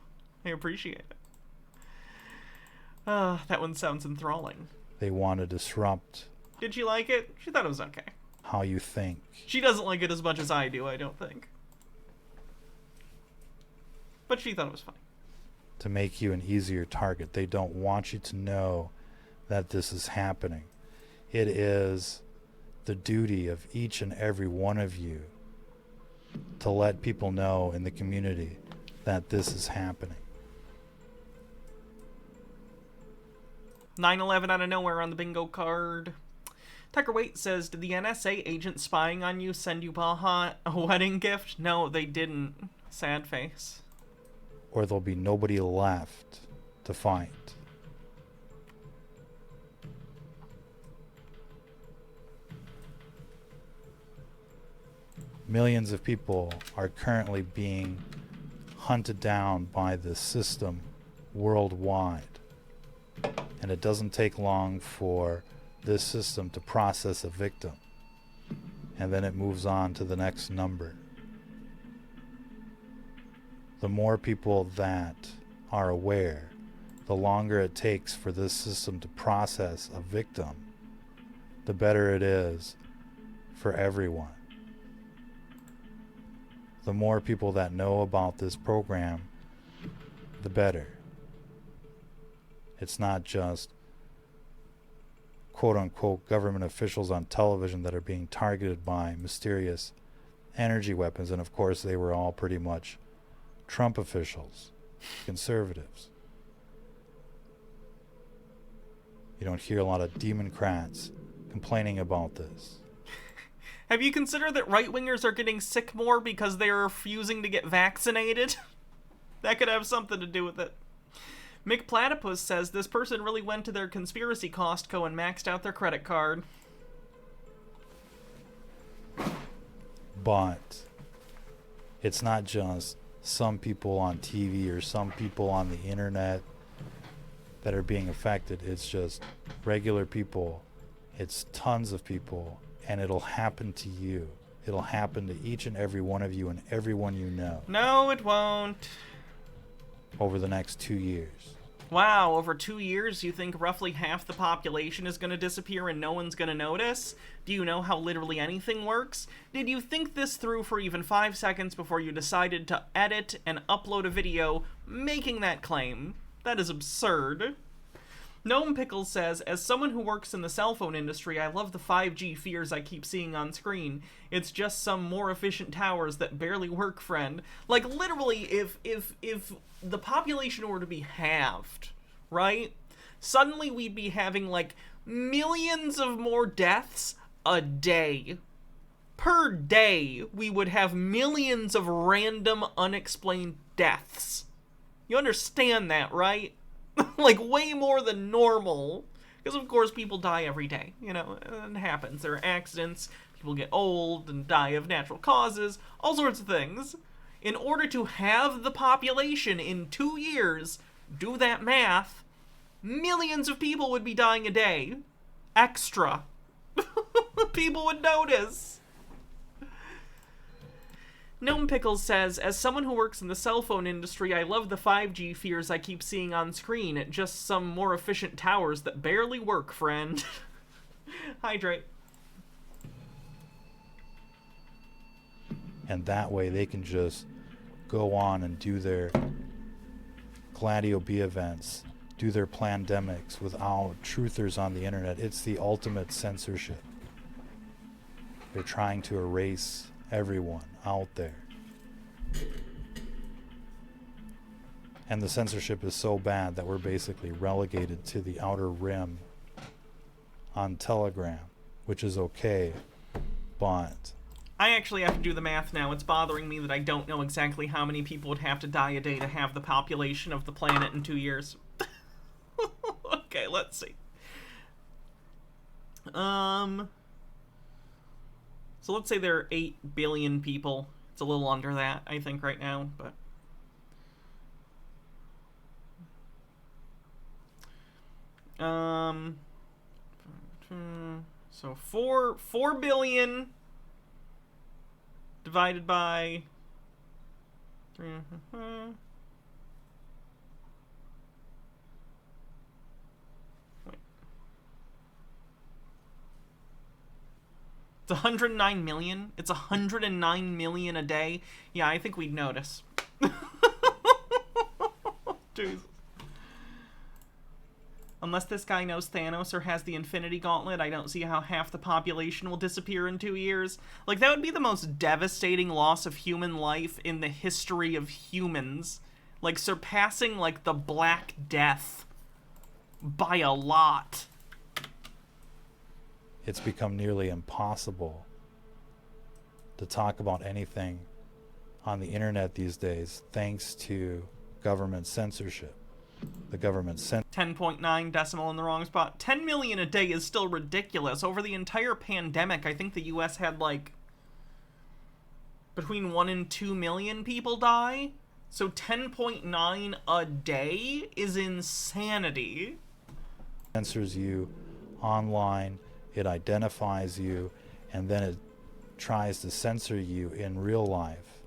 I appreciate it. That one sounds enthralling. They want to disrupt Did she like it? She thought it was okay. how you think. She doesn't like it as much as I do, I don't think. But she thought it was funny. to make you an easier target. They don't want you to know that this is happening. It is the duty of each and every one of you to let people know in the community that this is happening. 9/11 out of nowhere on the bingo card. Tucker Waite says, did the NSA agent spying on you send you Baja a wedding gift? No, they didn't. Sad face. Or there'll be nobody left to fight. Millions of people are currently being hunted down by this system worldwide. And it doesn't take long for this system to process a victim. And then it moves on to the next number. The more people that are aware, the longer it takes for this system to process a victim, the better it is for everyone. The more people that know about this program, the better. It's not just quote-unquote government officials on television that are being targeted by mysterious energy weapons, and of course they were all pretty much Trump officials, conservatives. You don't hear a lot of Democrats complaining about this. Have you considered that right-wingers are getting sick more because they're refusing to get vaccinated? That could have something to do with it. Mick Platypus says this person really went to their conspiracy Costco and maxed out their credit card. But it's not just some people on TV or some people on the internet that are being affected. It's just regular people. It's tons of people, and it'll happen to you. It'll happen to each and every one of you and everyone you know. No, it won't. Over the next 2 years. Wow, over 2 years, you think roughly half the population is going to disappear and no one's going to notice? Do you know how literally anything works? Did you think this through for even 5 seconds before you decided to edit and upload a video making that claim? That is absurd. Gnome Pickles says, as someone who works in the cell phone industry, I love the 5G fears I keep seeing on screen. It's just some more efficient towers that barely work, friend. Like, literally, if the population were to be halved, right? Suddenly we'd be having, like, millions of more deaths a day. Per day, we would have millions of random, unexplained deaths. You understand that, right? Like, way more than normal. Because, of course, people die every day. You know, it happens. There are accidents, people get old and die of natural causes, all sorts of things. In order to have the population in 2 years do that math, millions of people would be dying a day. Extra. People would notice. Gnome Pickles says, as someone who works in the cell phone industry, I love the 5G fears I keep seeing on screen. Just some more efficient towers that barely work, friend. Hydrate. And that way they can just go on and do their Gladio B events, do their plandemics without truthers on the internet. It's the ultimate censorship. They're trying to erase everyone out there. And the censorship is so bad that we're basically relegated to the outer rim on Telegram, which is okay, but I actually have to do the math now. It's bothering me that I don't know exactly how many people would have to die a day to have the population of the planet in 2 years. Okay, let's see. So let's say there are 8 billion people. It's a little under that, I think, right now, but... So 4 billion divided by 3. Wait. It's 109 million. It's 109 million a day. Yeah, I think we'd notice. Jesus. Unless this guy knows Thanos or has the Infinity Gauntlet, I don't see how half the population will disappear in 2 years. Like, that would be the most devastating loss of human life in the history of humans. Like, surpassing, like, the Black Death by a lot. It's become nearly impossible to talk about anything on the internet these days thanks to government censorship. The government 10.9 decimal in the wrong spot. 10 million a day is still ridiculous. Over the entire pandemic, I think the US had like between 1 and 2 million people die. So 10.9 a day is insanity. censors you online, it identifies you, and then it tries to censor you in real life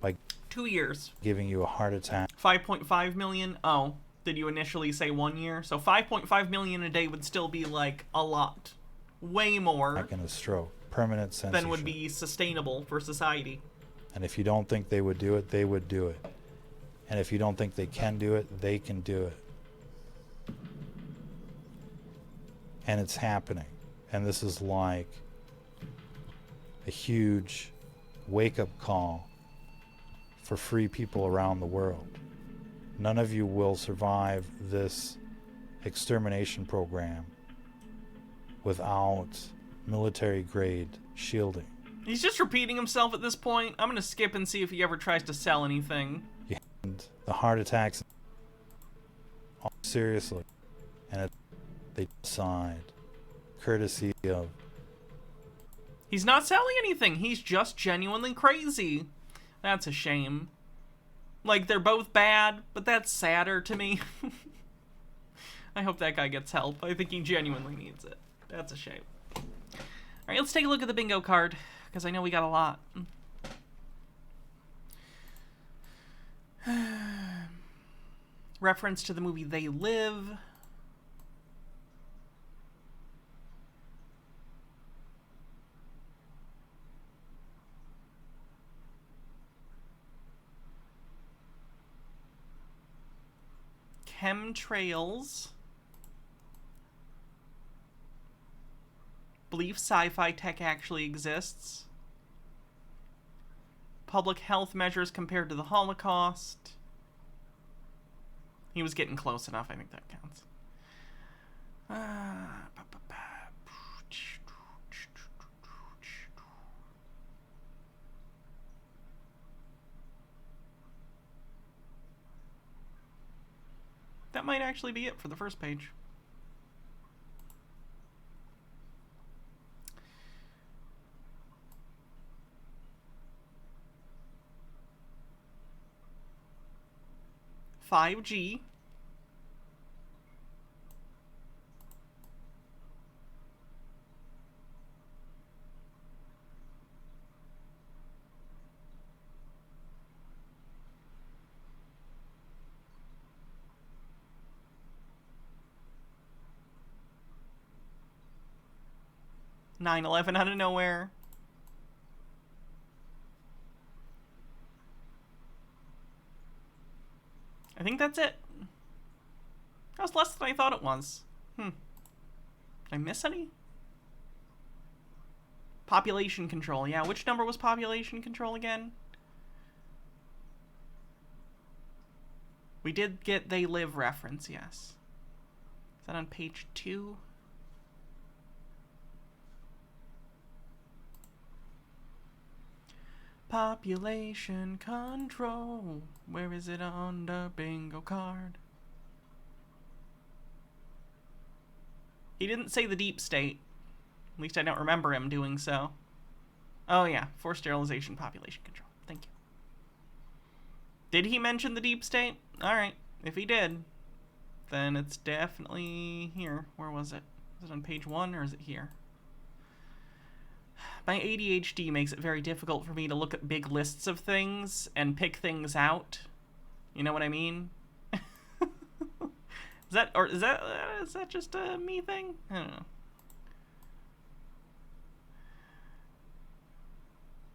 by 2 years. giving you a heart attack. 5.5 million. Oh, did you initially say 1 year? So 5.5 million a day would still be like a lot. Way more And a stroke. Permanent censorship. than would be sustainable for society. And if you don't think they would do it, they would do it. And if you don't think they can do it, they can do it. And it's happening. And this is like a huge wake-up call for free people around the world. None of you will survive this extermination program without military-grade shielding. He's just repeating himself at this point. I'm gonna skip and see if he ever tries to sell anything. And the heart attacks seriously, and they decide courtesy of He's not selling anything. He's just genuinely crazy. That's a shame. Like, they're both bad, but that's sadder to me. I hope that guy gets help. I think he genuinely needs it. That's a shame. Alright, let's take a look at the bingo card, because I know we got a lot. Reference to the movie They Live. Chemtrails. Believe sci-fi tech actually exists. Public health measures compared to the Holocaust. He was getting close enough. I think that counts. That might actually be it for the first page. $5G. "9/11 out of nowhere." I think that's it. That was less than I thought it was. Did I miss any? Population control. Yeah, which number was population control again? We did get They Live reference, yes. Is that on page 2? Population control. Where is it on the bingo card? He didn't say the deep state. At least I don't remember him doing so. Oh yeah, forced sterilization, population control. Thank you. Did he mention the deep state? Alright, if he did, then it's definitely here. Where was it? Is it on page 1 or is it here? My ADHD makes it very difficult for me to look at big lists of things and pick things out. You know what I mean? Is that just a me thing? I don't know.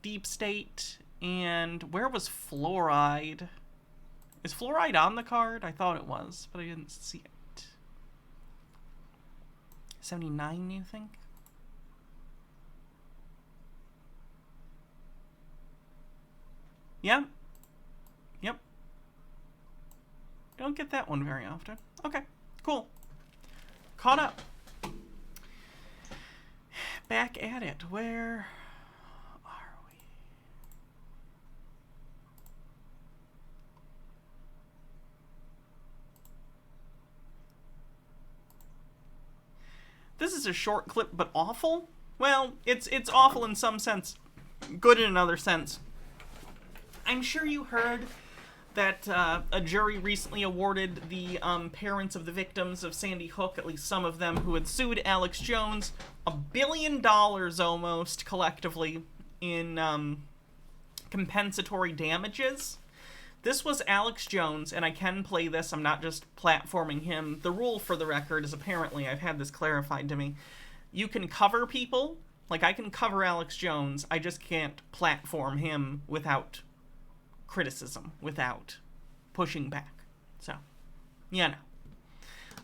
Deep state, and where was fluoride? Is fluoride on the card? I thought it was, but I didn't see it. 79, you think? Yeah. Yep. Don't get that one very often. Okay, cool. Caught up. Back at it. Where are we? This is a short clip, but awful? Well, it's awful in some sense, good in another sense. I'm sure you heard that a jury recently awarded the parents of the victims of Sandy Hook, at least some of them, who had sued Alex Jones, $1 billion almost collectively in compensatory damages. This was Alex Jones, and I can play this, I'm not just platforming him. The rule for the record is apparently, I've had this clarified to me, you can cover people, like I can cover Alex Jones, I just can't platform him without criticism, without pushing back. So, yeah,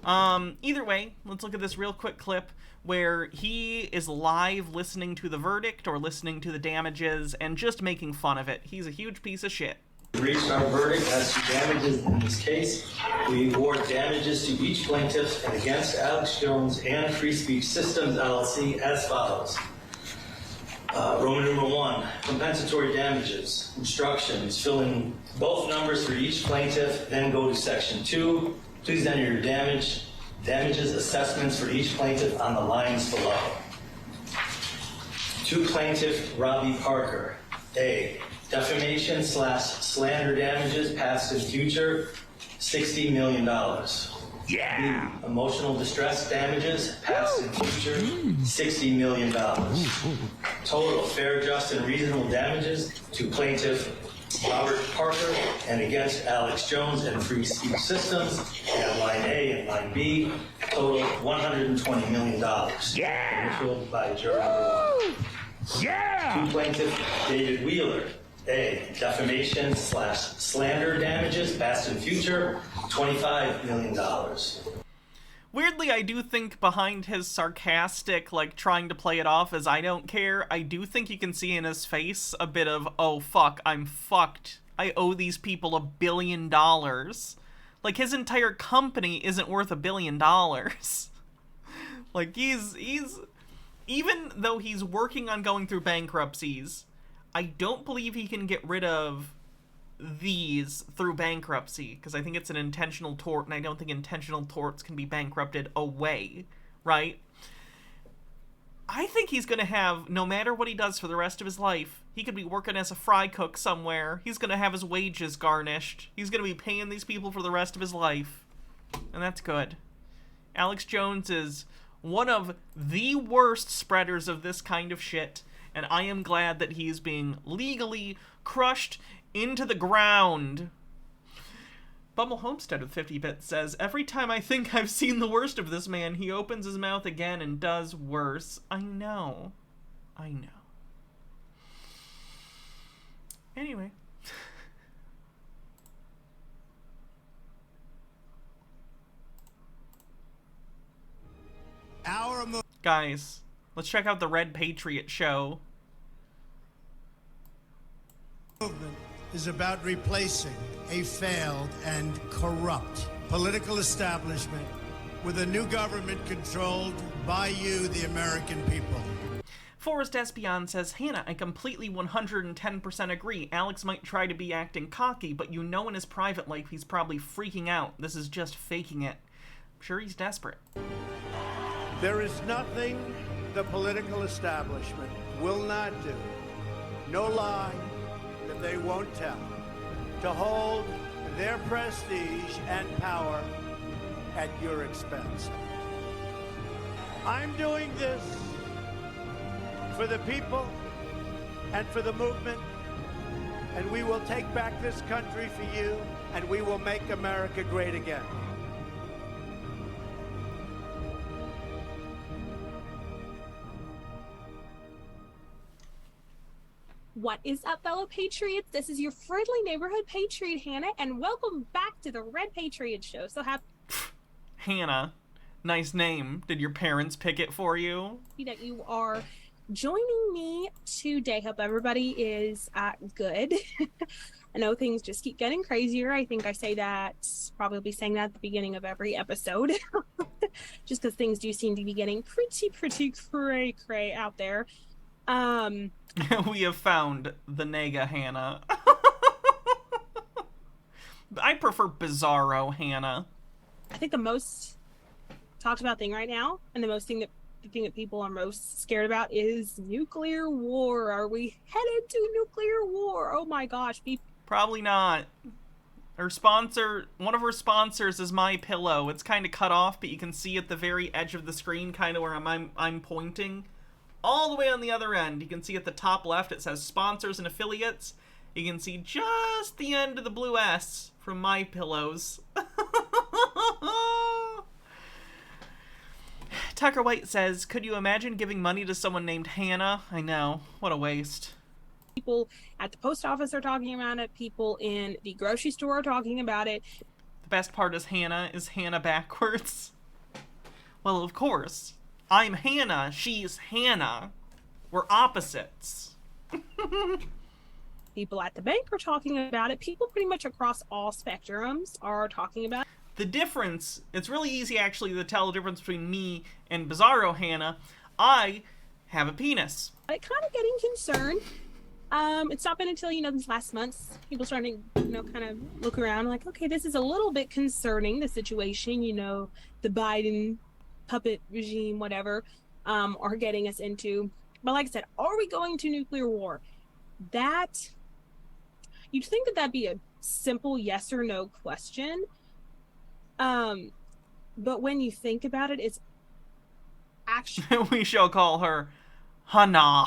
no. Either way, let's look at this real quick clip where he is live listening to the verdict or listening to the damages and just making fun of it. He's a huge piece of shit. Reached our verdict as to damages in this case. We award damages to each plaintiff and against Alex Jones and Free Speech Systems LLC as follows. Roman numeral 1, compensatory damages. Instructions, fill in both numbers for each plaintiff, then go to section 2. Please enter your damages assessments for each plaintiff on the lines below. To plaintiff Robbie Parker. A, defamation/slander damages past and future, $60 million. Yeah. B, emotional distress damages past and future, $60 million. Total fair, just, and reasonable damages to plaintiff Robert Parker and against Alex Jones and Free Speech Systems at line A and line B, total $120 million. Yeah. Initialed by juror number 1. Yeah. To plaintiff David Wheeler. A, defamation/slander damages past and future, $25 million. Weirdly, I do think behind his sarcastic, like, trying to play it off as I don't care, I do think you can see in his face a bit of, oh fuck, I'm fucked. I owe these people $1 billion. Like, his entire company isn't worth $1 billion. Like, he's... Even though he's working on going through bankruptcies, I don't believe he can get rid of these through bankruptcy, because I think it's an intentional tort, and I don't think intentional torts can be bankrupted away, right? I think he's going to have, no matter what he does for the rest of his life, he could be working as a fry cook somewhere, he's going to have his wages garnished, he's going to be paying these people for the rest of his life, and that's good. Alex Jones is one of the worst spreaders of this kind of shit, and I am glad that he's being legally crushed into the ground. Bumble Homestead with 50 bits says, every time I think I've seen the worst of this man, he opens his mouth again and does worse. I know. Anyway. Guys, let's check out the Red Patriot show. Movement is about replacing a failed and corrupt political establishment with a new government controlled by you, the American people. Forrest Espion says, Hannah, I completely 110% agree. Alex might try to be acting cocky, but you know in his private life he's probably freaking out. This is just faking it. I'm sure he's desperate. There is nothing the political establishment will not do, no lie that they won't tell, to hold their prestige and power at your expense. I'm doing this for the people and for the movement, and we will take back this country for you, and we will make America great again. What is up, fellow Patriots? This is your friendly neighborhood Patriot, Hannah, and welcome back to the Red Patriot Show. So happy Hannah, nice name. Did your parents pick it for you? that you are joining me today. Hope everybody is good. I know things just keep getting crazier. I think I say that, probably saying that at the beginning of every episode. Just because things do seem to be getting pretty cray out there. We have found the nega Hannah. I prefer Bizarro Hannah. I think the most talked about thing right now, and the thing that people are most scared about is nuclear war. Are we headed to nuclear war? Oh my gosh, people. Probably not. One of her sponsors is My Pillow. It's kind of cut off, but you can see at the very edge of the screen, kind of where I'm pointing. All the way on the other end, you can see at the top left, it says sponsors and affiliates. You can see just the end of the blue S from My Pillows. Tucker White says, could you imagine giving money to someone named Hannah? I know. What a waste. People at the post office are talking about it. People in the grocery store are talking about it. The best part is Hannah backwards. Well, of course. I'm Hannah, she's Hannah. We're opposites. People at the bank are talking about it. People pretty much across all spectrums are talking about it. The difference, it's really easy actually to tell the difference between me and Bizarro Hannah. I have a penis. Kind of getting concerned. It's not been until, these last months, people starting to, kind of look around like, okay, this is a little bit concerning, the situation, the Biden puppet regime, whatever, are getting us into. But like I said, are we going to nuclear war? That, you'd think that that'd be a simple yes or no question. But when you think about it, it's actually we shall call her Hannah.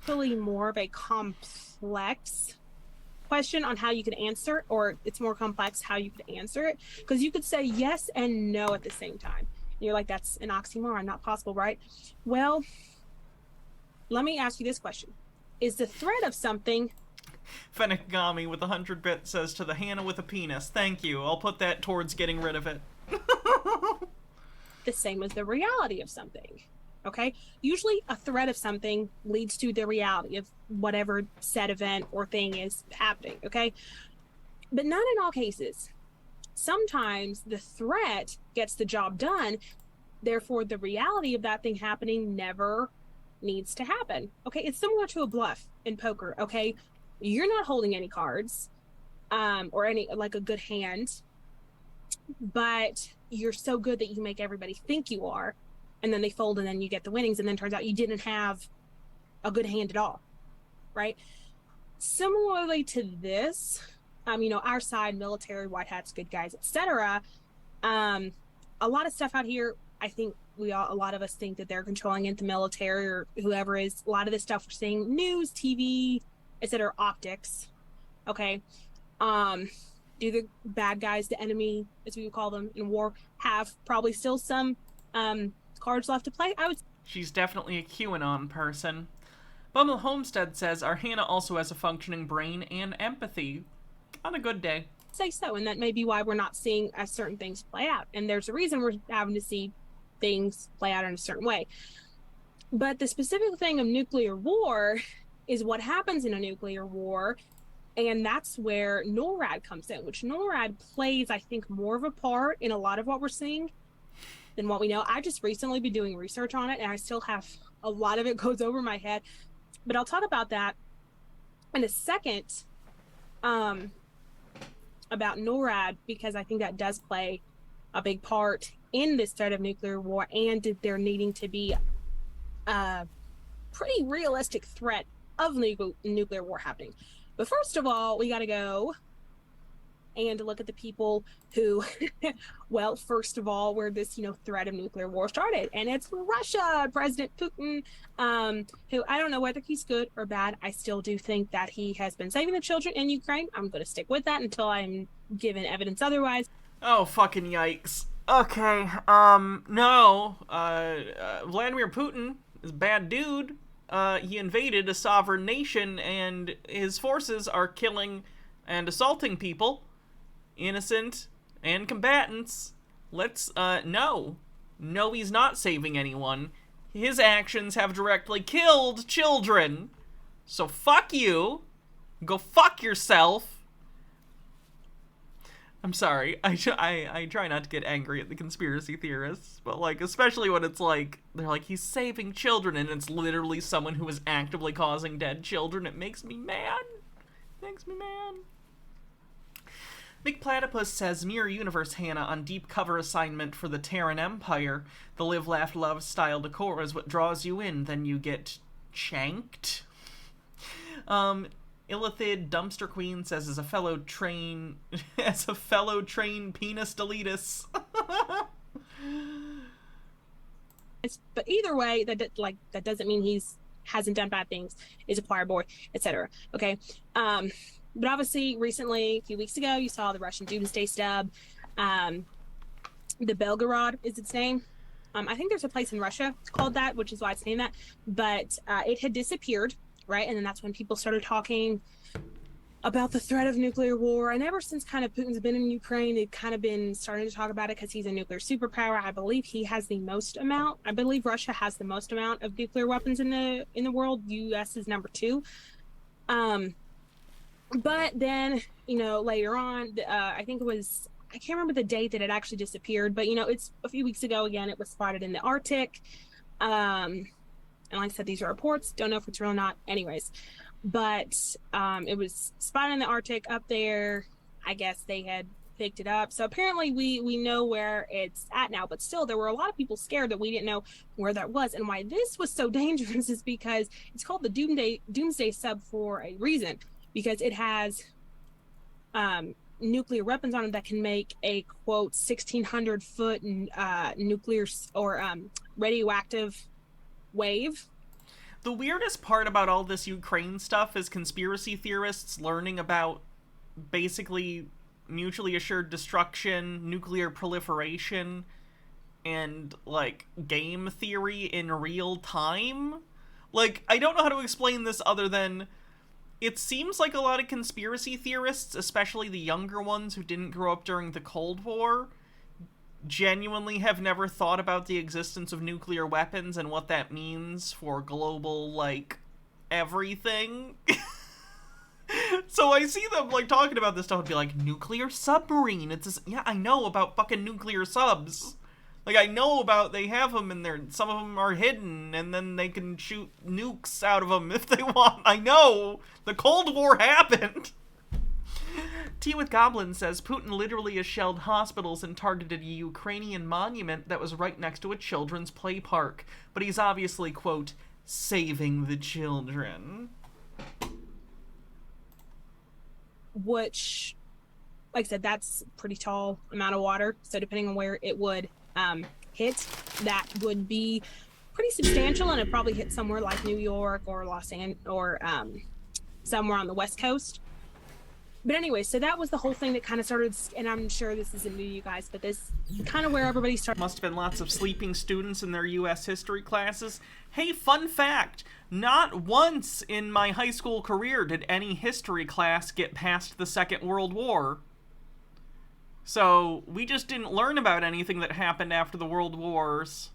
More of a complex question on how you could answer, or it's more complex how you could answer it, because you could say yes and no at the same time. And you're like, that's an oxymoron, not possible, right? Well, let me ask you this question. Is the threat of something... Fenigami with 100 bits says to the Hannah with a penis, thank you, I'll put that towards getting rid of it. The same as the reality of something. Okay? Usually a threat of something leads to the reality of whatever said event or thing is happening, okay? But not in all cases. Sometimes the threat gets the job done, therefore the reality of that thing happening never needs to happen. Okay? It's similar to a bluff in poker, okay? You're not holding any cards, or any, like, a good hand, but you're so good that you make everybody think you are, and then they fold, and then you get the winnings, and then turns out you didn't have a good hand at all, right? Similarly to this, our side, military, white hats, good guys, etc. A lot of stuff out here, I think a lot of us think that they're controlling it, the military or whoever is. A lot of this stuff we're seeing, news, TV, etc., optics, okay? Do the bad guys, the enemy, as we would call them in war, have probably still some cards left to play? She's definitely a QAnon person. Bumble Homestead says, our Hannah also has a functioning brain and empathy. On a good day. Say so, and that may be why we're not seeing certain things play out. And there's a reason we're having to see things play out in a certain way. But the specific thing of nuclear war is what happens in a nuclear war, and that's where NORAD comes in, which NORAD plays, I think, more of a part in a lot of what we're seeing than what we know. I just recently been doing research on it, and I still have a lot of it goes over my head. But I'll talk about that in a second, about NORAD, because I think that does play a big part in this threat of nuclear war, and there needing to be a pretty realistic threat of nuclear war happening. But first of all, we got to go and look at the people who, well, first of all, where this, threat of nuclear war started. And it's Russia, President Putin, who I don't know whether he's good or bad. I still do think that he has been saving the children in Ukraine. I'm going to stick with that until I'm given evidence otherwise. Oh, fucking yikes. Okay, no, Vladimir Putin is a bad dude. he invaded a sovereign nation, and his forces are killing and assaulting people, innocent and combatants. Let's, no, he's not saving anyone. His actions have directly killed children. So fuck you. Go fuck yourself. I'm sorry. I try not to get angry at the conspiracy theorists, but, like, especially when it's like, they're like, he's saving children, and it's literally someone who is actively causing dead children. It makes me mad. Big Platypus says, Mirror Universe Hannah on deep cover assignment for the Terran Empire. The live, laugh, love style decor is what draws you in, then you get chanked. Illithid Dumpster Queen says, as a fellow train penis deletus. But either way, that doesn't mean he's hasn't done bad things, is a choir boy, etc. Okay. But obviously, recently, a few weeks ago, you saw the Russian Doomsday Stub. The Belgorod is its name. I think there's a place in Russia called that, which is why it's named that. But it had disappeared, right? And then that's when people started talking about the threat of nuclear war. And ever since kind of Putin's been in Ukraine, they've kind of been starting to talk about it because he's a nuclear superpower. I believe he has the most amount. I believe Russia has the most amount of nuclear weapons in the world. U.S. is number 2. But then, later on, I think it was, I can't remember the date that it actually disappeared, but, it's a few weeks ago again, it was spotted in the Arctic. And like I said, these are reports, don't know if it's real or not. Anyways, but it was spotted in the Arctic up there. I guess they had picked it up. So apparently we know where it's at now, but still there were a lot of people scared that we didn't know where that was. And why this was so dangerous is because it's called the Doomsday Sub for a reason. Because it has nuclear weapons on it that can make a, quote, 1,600-foot nuclear or radioactive wave. The weirdest part about all this Ukraine stuff is conspiracy theorists learning about basically mutually assured destruction, nuclear proliferation, and, like, game theory in real time. Like, I don't know how to explain this other than... It seems like a lot of conspiracy theorists, especially the younger ones who didn't grow up during the Cold War, genuinely have never thought about the existence of nuclear weapons and what that means for global, like, everything. So I see them, like, talking about this stuff and be like, nuclear submarine, it's this, yeah, I know about fucking nuclear subs. Like, I know about, they have them in there, some of them are hidden, and then they can shoot nukes out of them if they want. I know! The Cold War happened! Tea with Goblin says, Putin literally has shelled hospitals and targeted a Ukrainian monument that was right next to a children's play park. But he's obviously, quote, saving the children. Which, like I said, that's a pretty tall amount of water. So depending on where it would hit, that would be pretty substantial, and it probably hit somewhere like New York or Los Angeles or somewhere on the West Coast. But anyway, so that was the whole thing that kind of started, and I'm sure this isn't new to you guys, but this kind of where everybody started. Must have been lots of sleeping students in their U.S. history classes. Hey, fun fact, not once in my high school career did any history class get past the Second World War. So, we just didn't learn about anything that happened after the World Wars.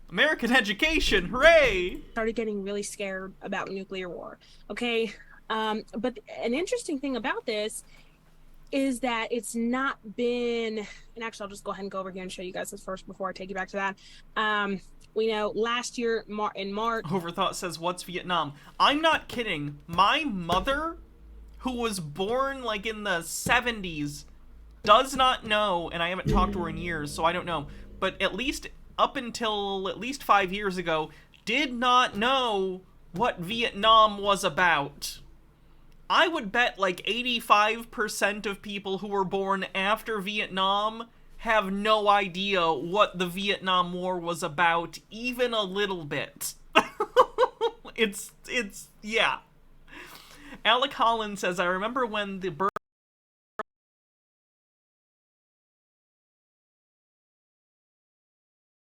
American education, hooray! Started getting really scared about nuclear war, okay? But an interesting thing about this is that it's not been, and actually I'll just go ahead and go over here and show you guys this first before I take you back to that. We know last year in March... Overthought says, what's Vietnam? I'm not kidding. My mother, who was born like in the 70s, does not know, and I haven't talked to her in years, so I don't know, but at least up until at least 5 years ago, did not know what Vietnam was about. I would bet like 85% of people who were born after Vietnam have no idea what the Vietnam War was about, even a little bit. It's, yeah. Alec Holland says, I remember when the